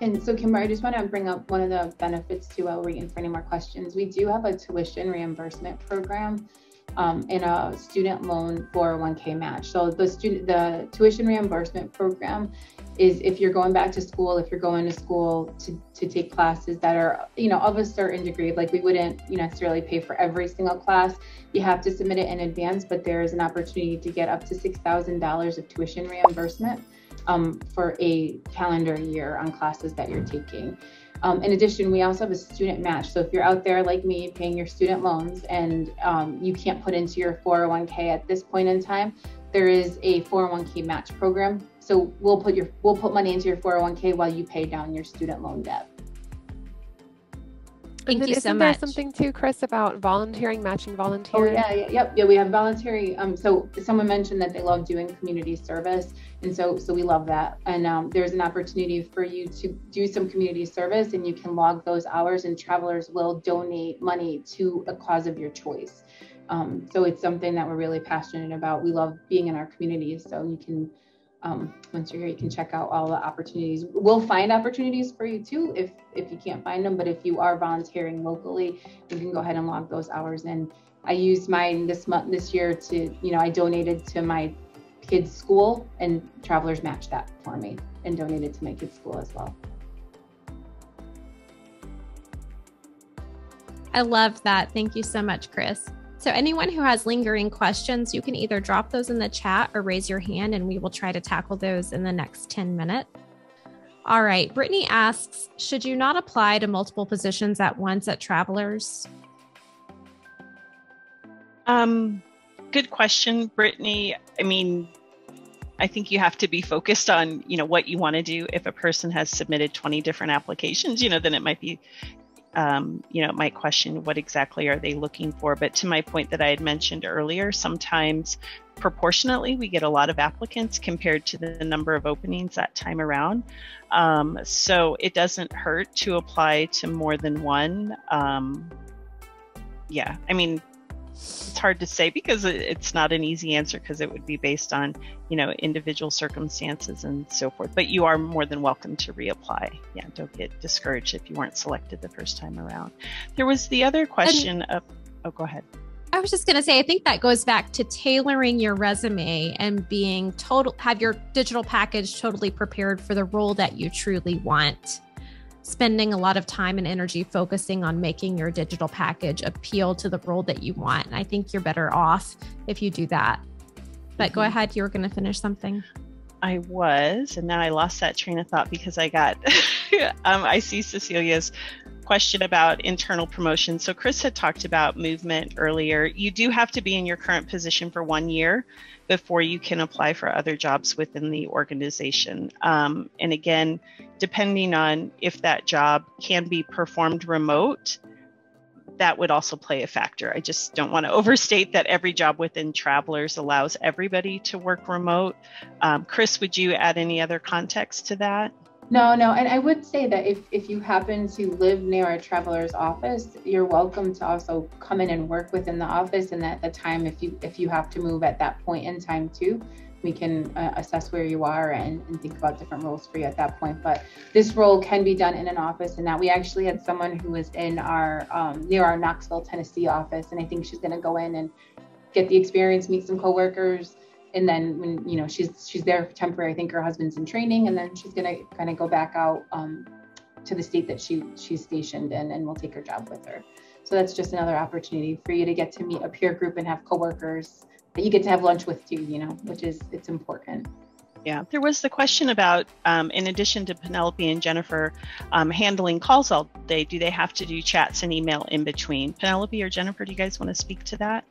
And so, Kimber, I just want to bring up one of the benefits too while we're waiting for any more questions. We do have a tuition reimbursement program and a student loan 401k match. So the tuition reimbursement program is if you're going back to school, if you're going to school to take classes that are, of a certain degree, like we wouldn't necessarily pay for every single class. You have to submit it in advance, but there is an opportunity to get up to $6,000 of tuition reimbursement for a calendar year on classes that you're taking. In addition, we also have a student match. So if you're out there like me paying your student loans and you can't put into your 401k at this point in time, there is a 401k match program. So we'll put money into your 401k while you pay down your student loan debt. Thank you so much. There's something too, Chris, about volunteering, matching volunteering. Yeah, we have voluntary. So someone mentioned that they love doing community service, and so we love that. And there's an opportunity for you to do some community service, and you can log those hours, and travelers will donate money to a cause of your choice. So it's something that we're really passionate about. We love being in our communities, so you can. Once you're here, you can check out all the opportunities. We'll find opportunities for you too if you can't find them, but if you are volunteering locally, you can go ahead and log those hours in. I used mine this year to, I donated to my kids' school, and travelers matched that for me and donated to my kids' school as well. I love that. Thank you so much, Chris. So anyone who has lingering questions, you can either drop those in the chat or raise your hand, and we will try to tackle those in the next 10 minutes. All right. Brittany asks, should you not apply to multiple positions at once at Travelers? Good question, Brittany. I mean, I think you have to be focused on, what you want to do. If a person has submitted 20 different applications, then it might be it might question what exactly are they looking for. But to my point that I had mentioned earlier, sometimes proportionately we get a lot of applicants compared to the number of openings that time around. So it doesn't hurt to apply to more than one. Yeah, I mean, it's hard to say because it's not an easy answer because it would be based on, individual circumstances and so forth. But you are more than welcome to reapply. Yeah, don't get discouraged if you weren't selected the first time around. There was the other question of, go ahead. I was just going to say, I think that goes back to tailoring your resume and have your digital package totally prepared for the role that you truly want. Spending a lot of time and energy focusing on making your digital package appeal to the role that you want. And I think you're better off if you do that. But go ahead, you were going to finish something. I was, and now I lost that train of thought because I got, I see Cecilia's question about internal promotion. So Chris had talked about movement earlier. You do have to be in your current position for 1 year before you can apply for other jobs within the organization. And again, depending on if that job can be performed remote, that would also play a factor. I just don't want to overstate that every job within Travelers allows everybody to work remote. Chris, would you add any other context to that? No. And I would say that if you happen to live near a Travelers office, you're welcome to also come in and work within the office. And at the time, if you have to move at that point in time too, we can assess where you are and think about different roles for you at that point. But this role can be done in an office, and that we actually had someone who was in our near our Knoxville, Tennessee office, and I think she's going to go in and get the experience, meet some coworkers, and then when she's there for temporary, I think her husband's in training, and then she's going to kind of go back out to the state that she's stationed in, and we'll take her job with her. So that's just another opportunity for you to get to meet a peer group and have coworkers that you get to have lunch with too, which it's important. Yeah, there was the question about, in addition to Penelope and Jennifer handling calls all day, do they have to do chats and email in between? Penelope or Jennifer, do you guys want to speak to that?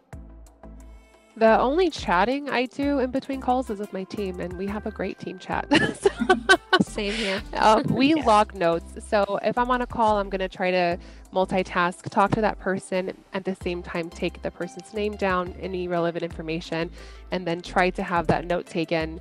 The only chatting I do in between calls is with my team, and we have a great team chat. Same here. We log notes. So if I'm on a call, I'm going to try to multitask, talk to that person, at the same time take the person's name down, any relevant information, and then try to have that note taken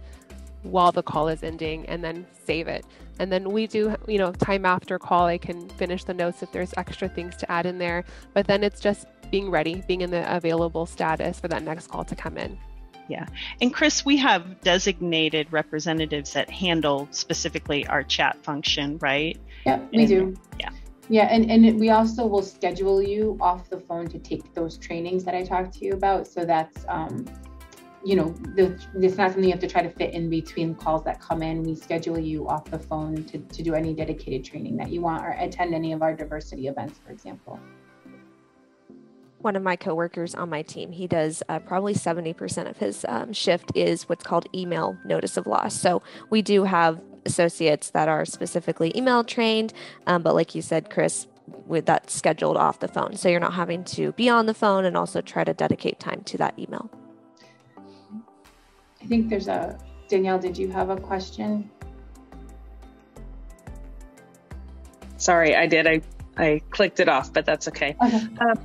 while the call is ending, and then save it. And then we do, time after call, I can finish the notes if there's extra things to add in there. But then it's just being ready, being in the available status for that next call to come in. Yeah. And Chris, we have designated representatives that handle specifically our chat function, right? Yeah, we do. Yeah. Yeah, and we also will schedule you off the phone to take those trainings that I talked to you about. So that's, it's not something you have to try to fit in between calls that come in. We schedule you off the phone to do any dedicated training that you want or attend any of our diversity events, for example. One of my coworkers on my team, he does probably 70% of his shift is what's called email notice of loss. So we do have associates that are specifically email trained, but like you said, Chris, with that scheduled off the phone. So you're not having to be on the phone and also try to dedicate time to that email. I think there's Danielle, did you have a question? Sorry, I did. I clicked it off, but that's okay.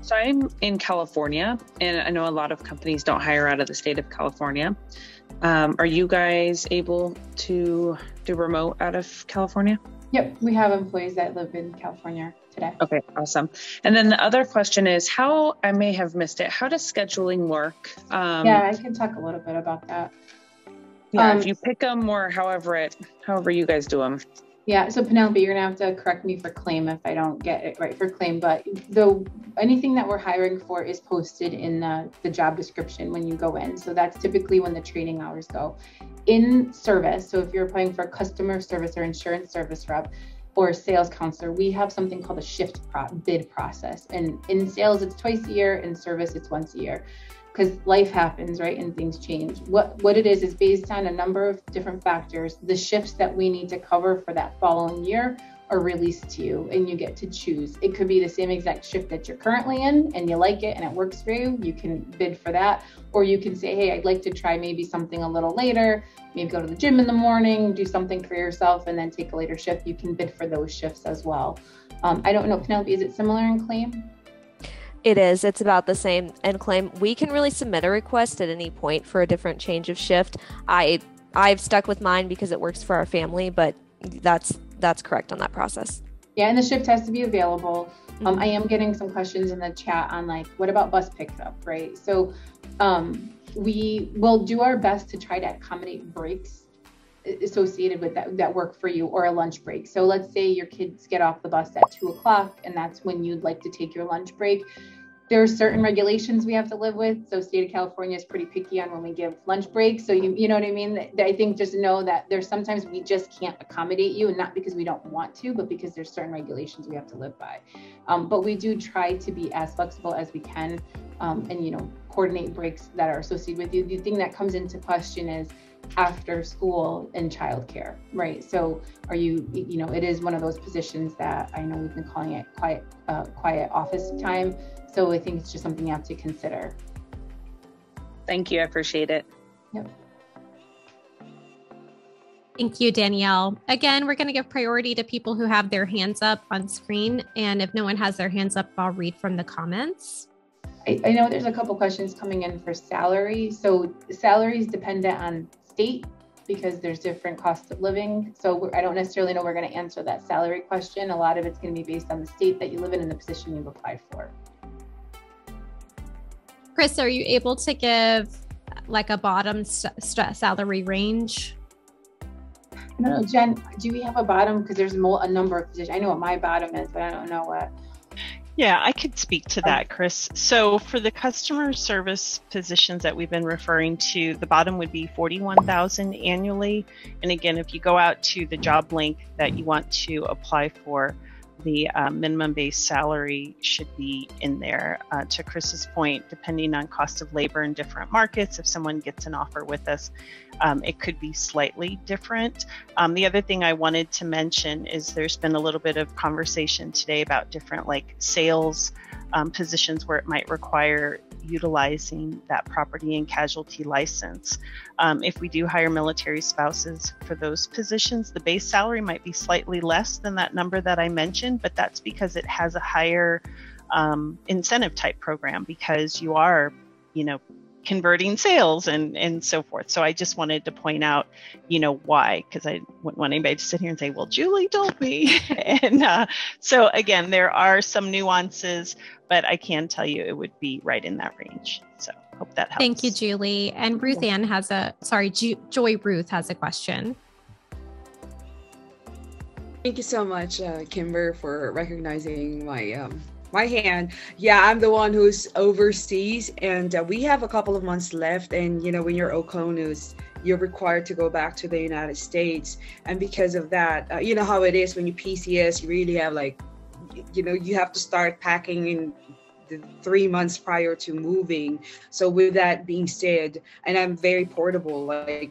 So I'm in California, and I know a lot of companies don't hire out of the state of California. Are you guys able to do remote out of California? Yep, we have employees that live in California today. Okay, awesome. And then the other question is how, I may have missed it, how does scheduling work? Yeah, I can talk a little bit about that. Yeah, if you pick them or however you guys do them. Yeah, so Penelope, you're gonna have to correct me for claim if I don't get it right for claim, but anything that we're hiring for is posted in the job description when you go in. So that's typically when the training hours go. In service, so if you're applying for a customer service or insurance service rep or a sales counselor, we have something called a shift bid process. And in sales, it's twice a year. In service, it's once a year. Because life happens, right? And things change. What it is based on a number of different factors. The shifts that we need to cover for that following year are released to you and you get to choose. It could be the same exact shift that you're currently in and you like it and it works for you. You can bid for that. Or you can say, hey, I'd like to try maybe something a little later, maybe go to the gym in the morning, do something for yourself and then take a later shift. You can bid for those shifts as well. I don't know, Penelope, is it similar in claim? It is. It's about the same in claim. We can really submit a request at any point for a different change of shift. I've stuck with mine because it works for our family, but that's correct on that process. Yeah, and the shift has to be available. I am getting some questions in the chat on like, what about bus pickup, right? So we will do our best to try to accommodate breaks associated with that work for you or a lunch break. So let's say your kids get off the bus at 2 o'clock and that's when you'd like to take your lunch break. There are certain regulations we have to live with. So state of California is pretty picky on when we give lunch breaks. So you know what I mean? I think just know that there's sometimes we just can't accommodate you, and not because we don't want to, but because there's certain regulations we have to live by. But we do try to be as flexible as we can and coordinate breaks that are associated with you. The thing that comes into question is after school and childcare, right? So are you, it is one of those positions that I know we've been calling it quiet office time. So I think it's just something you have to consider. Thank you. I appreciate it. Yep. Thank you, Danielle. Again, we're going to give priority to people who have their hands up on screen. And if no one has their hands up, I'll read from the comments. I know there's a couple questions coming in for salary. So salary is dependent on state because there's different costs of living. So I don't necessarily know we're going to answer that salary question. A lot of it's going to be based on the state that you live in and the position you've applied for. Chris, are you able to give like a bottom salary range? No, Jen, do we have a bottom? Because there's a number of positions. I know what my bottom is, but I don't know what. Yeah, I could speak to that, Chris. So for the customer service positions that we've been referring to, the bottom would be $41,000 annually. And again, if you go out to the job link that you want to apply for, the minimum base salary should be in there. To Chris's point, depending on cost of labor in different markets, if someone gets an offer with us, it could be slightly different. The other thing I wanted to mention is there's been a little bit of conversation today about different like sales positions where it might require utilizing that property and casualty license. If we do hire military spouses for those positions, the base salary might be slightly less than that number that I mentioned, but that's because it has a higher incentive type program because you are, converting sales and so forth. So I just wanted to point out, why, because I wouldn't want anybody to sit here and say, well, Julie told me. And so again, there are some nuances, but I can tell you it would be right in that range. So hope that helps. Thank you, Julie. And Ruth Ann Joy Ruth has a question. Thank you so much, Kimber, for recognizing my hand. Yeah, I'm the one who's overseas, and we have a couple of months left. And when you're CONUS, you're required to go back to the United States. And because of that, you know how it is when you PCS, you really have you have to start packing in the 3 months prior to moving. So with that being said, and I'm very portable,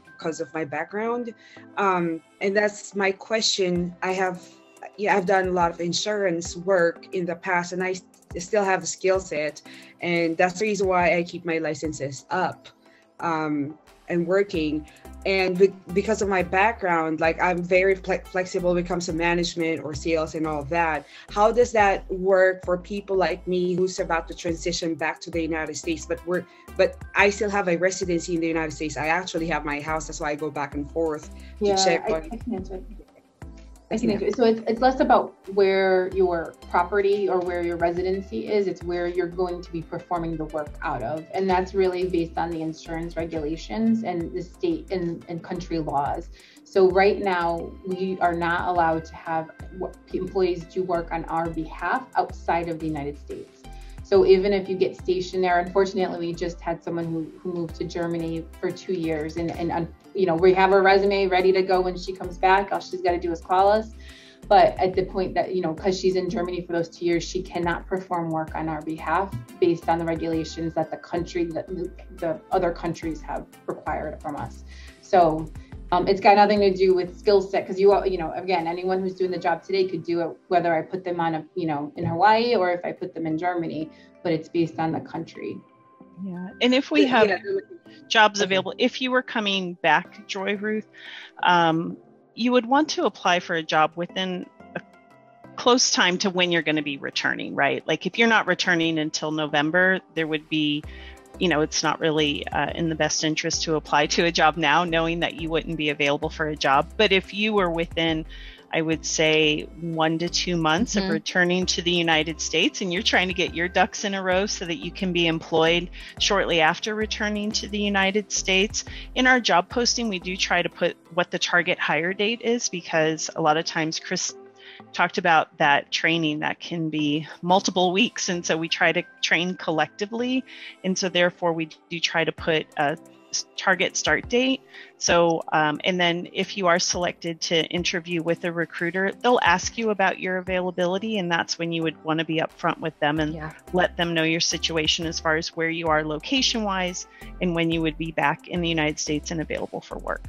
because of my background, and that's my question. I've done a lot of insurance work in the past, and I still have the skill set, and that's the reason why I keep my licenses up and working. And because of my background, I'm very flexible when it comes to management or sales and all of that. How does that work for people like me who's about to transition back to the United States, but I still have a residency in the United States? I actually have my house, that's why I go back and forth to check. I can answer it. So it's less about where your property or where your residency is, it's where you're going to be performing the work out of. And that's really based on the insurance regulations and the state and country laws. So right now, we are not allowed to have employees do work on our behalf outside of the United States. So even if you get stationed there, unfortunately, we just had someone who moved to Germany for 2 years, and we have her resume ready to go when she comes back. All she's got to do is call us. But at the point that, because she's in Germany for those 2 years, she cannot perform work on our behalf based on the regulations that the other countries have required from us. So it's got nothing to do with skill set, because again, anyone who's doing the job today could do it, whether I put them on in Hawaii or if I put them in Germany, but it's based on the country. Yeah, and if we have jobs available, if you were coming back, Joy Ruth, you would want to apply for a job within a close time to when you're going to be returning, right? Like if you're not returning until November, there would be, it's not really in the best interest to apply to a job now, knowing that you wouldn't be available for a job. But if you were within, I would say 1 to 2 months of returning to the United States, and you're trying to get your ducks in a row so that you can be employed shortly after returning to the United States. In our job posting, we do try to put what the target hire date is, because a lot of times Chris talked about that training that can be multiple weeks. And so we try to train collectively. And so therefore we do try to put a target start date. So, and then if you are selected to interview with a recruiter, they'll ask you about your availability. And that's when you would want to be upfront with them and let them know your situation as far as where you are location wise and when you would be back in the United States and available for work.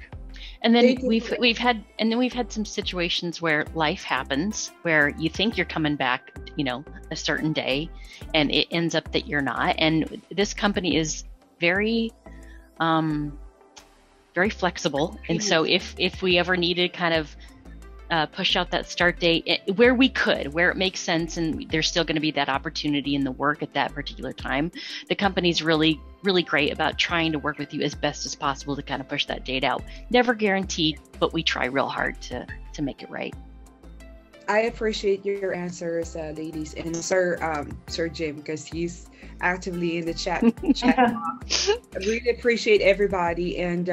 And then we've had some situations where life happens, where you think you're coming back, a certain day, and it ends up that you're not. And this company is very flexible. And so if we ever needed kind of push out that start date where it makes sense, and there's still going to be that opportunity in the work at that particular time, the company's really, really great about trying to work with you as best as possible to kind of push that date out. Never guaranteed, but we try real hard to make it right. I appreciate your answers, ladies, and Sir Jim, because he's actively in the chat box. I really appreciate everybody. And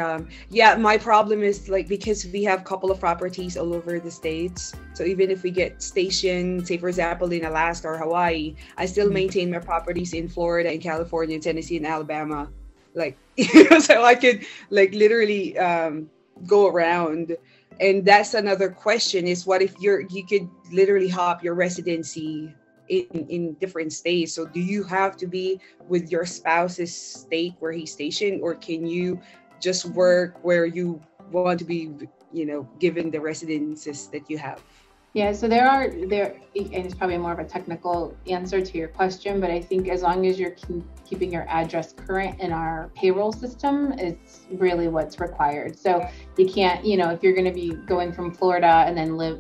my problem is because we have a couple of properties all over the States. So even if we get stationed, say for example, in Alaska or Hawaii, I still maintain my properties in Florida and California, Tennessee and Alabama. So I could literally go around. And that's another question, is what if you could literally hop your residency in different states? So do you have to be with your spouse's state where he's stationed, or can you just work where you want to be, given the residences that you have? Yeah, so and it's probably more of a technical answer to your question, but I think as long as you're keeping your address current in our payroll system, it's really what's required. So you can't, if you're going to be going from Florida and then live,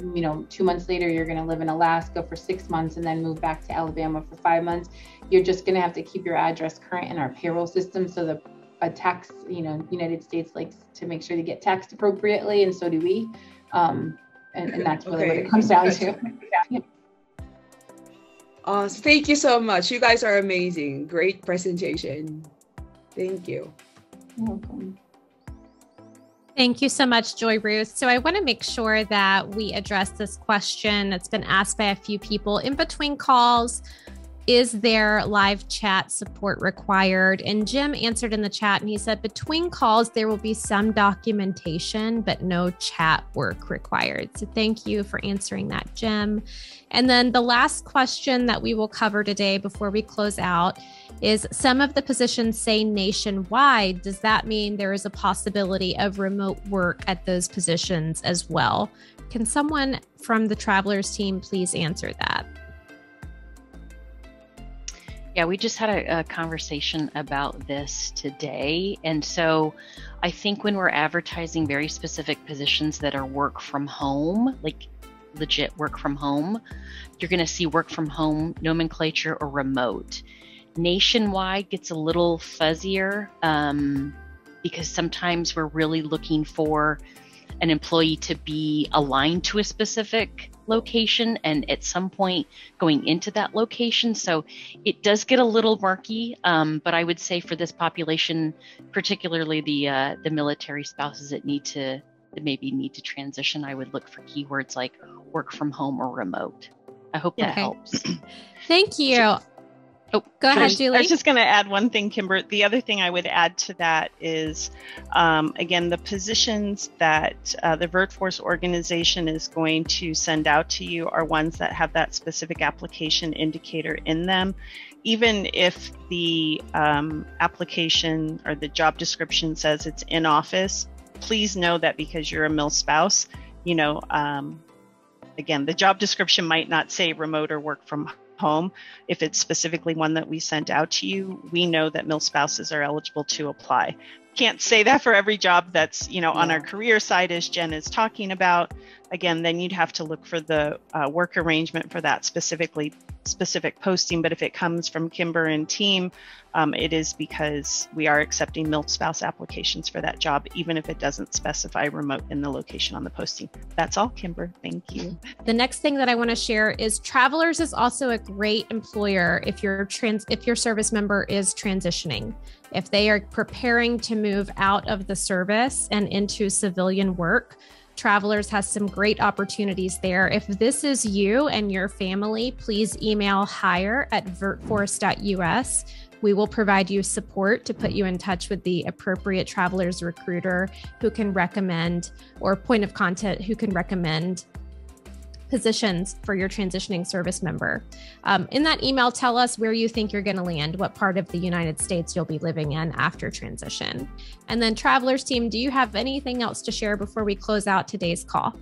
2 months later, you're going to live in Alaska for 6 months and then move back to Alabama for 5 months, you're just going to have to keep your address current in our payroll system. So the a tax, United States likes to make sure they get taxed appropriately, and so do we. And that's really what it comes down to. Yeah. Thank you so much. You guys are amazing. Great presentation. Thank you. You're welcome. Thank you so much, Joy Ruth. So I want to make sure that we address this question that's been asked by a few people. In between calls, is there live chat support required? And Jim answered in the chat and he said, between calls, there will be some documentation, but no chat work required. So thank you for answering that, Jim. And then the last question that we will cover today before we close out is, some of the positions say nationwide. Does that mean there is a possibility of remote work at those positions as well? Can someone from the Travelers team please answer that? Yeah, we just had a conversation about this today. And so I think when we're advertising very specific positions that are work from home, like legit work from home, you're going to see work from home nomenclature or remote. Nationwide gets a little fuzzier because sometimes we're really looking for an employee to be aligned to a specific location and at some point going into that location. So it does get a little murky, but I would say for this population, particularly the military spouses that maybe need to transition, I would look for keywords like work from home or remote. I hope that helps. Thank you. Oh, go ahead, Julie. I was just going to add one thing, Kimber. The other thing I would add to that is, again, the positions that the VirtForce organization is going to send out to you are ones that have that specific application indicator in them. Even if the application or the job description says it's in office, please know that because you're a MIL spouse, again, the job description might not say remote or work from home. If it's specifically one that we sent out to you, we know that MIL spouses are eligible to apply. Can't say that for every job that's, on our career side, as Jen is talking about. Again, then you'd have to look for the work arrangement for that specific posting. But if it comes from Kimber and team, it is because we are accepting MIL spouse applications for that job, even if it doesn't specify remote in the location on the posting. That's all, Kimber. Thank you. The next thing that I want to share is Travelers is also a great employer if your service member is transitioning. If they are preparing to move out of the service and into civilian work, Travelers has some great opportunities there. If this is you and your family, please email hire@virtforce.us. We will provide you support to put you in touch with the appropriate Travelers recruiter who can recommend, or point of contact who can recommend positions for your transitioning service member. In that email, tell us where you think you're going to land, what part of the United States you'll be living in after transition. And then Travelers team, do you have anything else to share before we close out today's call?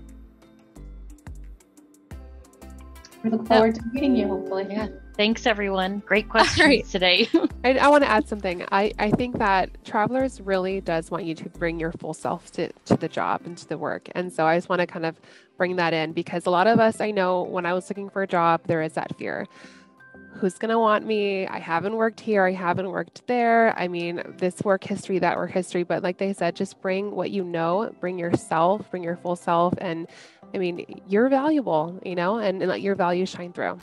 We look forward to meeting you, hopefully. Yeah. Thanks, everyone. Great questions today. I want to add something. I think that Travelers really does want you to bring your full self to the job and to the work. And so I just want to kind of bring that in, because a lot of us, I know when I was looking for a job, there is that fear. Who's going to want me? I haven't worked here. I haven't worked there. I mean, this work history, that work history. But like they said, just bring what you know, bring yourself, bring your full self. And I mean, you're valuable, and let your values shine through.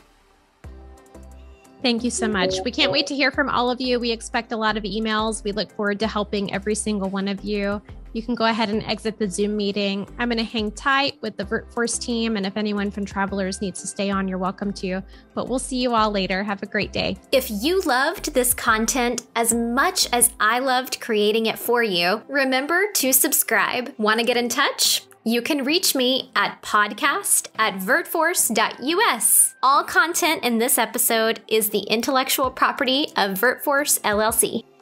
Thank you so much. We can't wait to hear from all of you. We expect a lot of emails. We look forward to helping every single one of you. You can go ahead and exit the Zoom meeting. I'm going to hang tight with the VirtForce team. And if anyone from Travelers needs to stay on, you're welcome to. But we'll see you all later. Have a great day. If you loved this content as much as I loved creating it for you, remember to subscribe. Want to get in touch? You can reach me at podcast@virtforce.us. All content in this episode is the intellectual property of VirtForce LLC.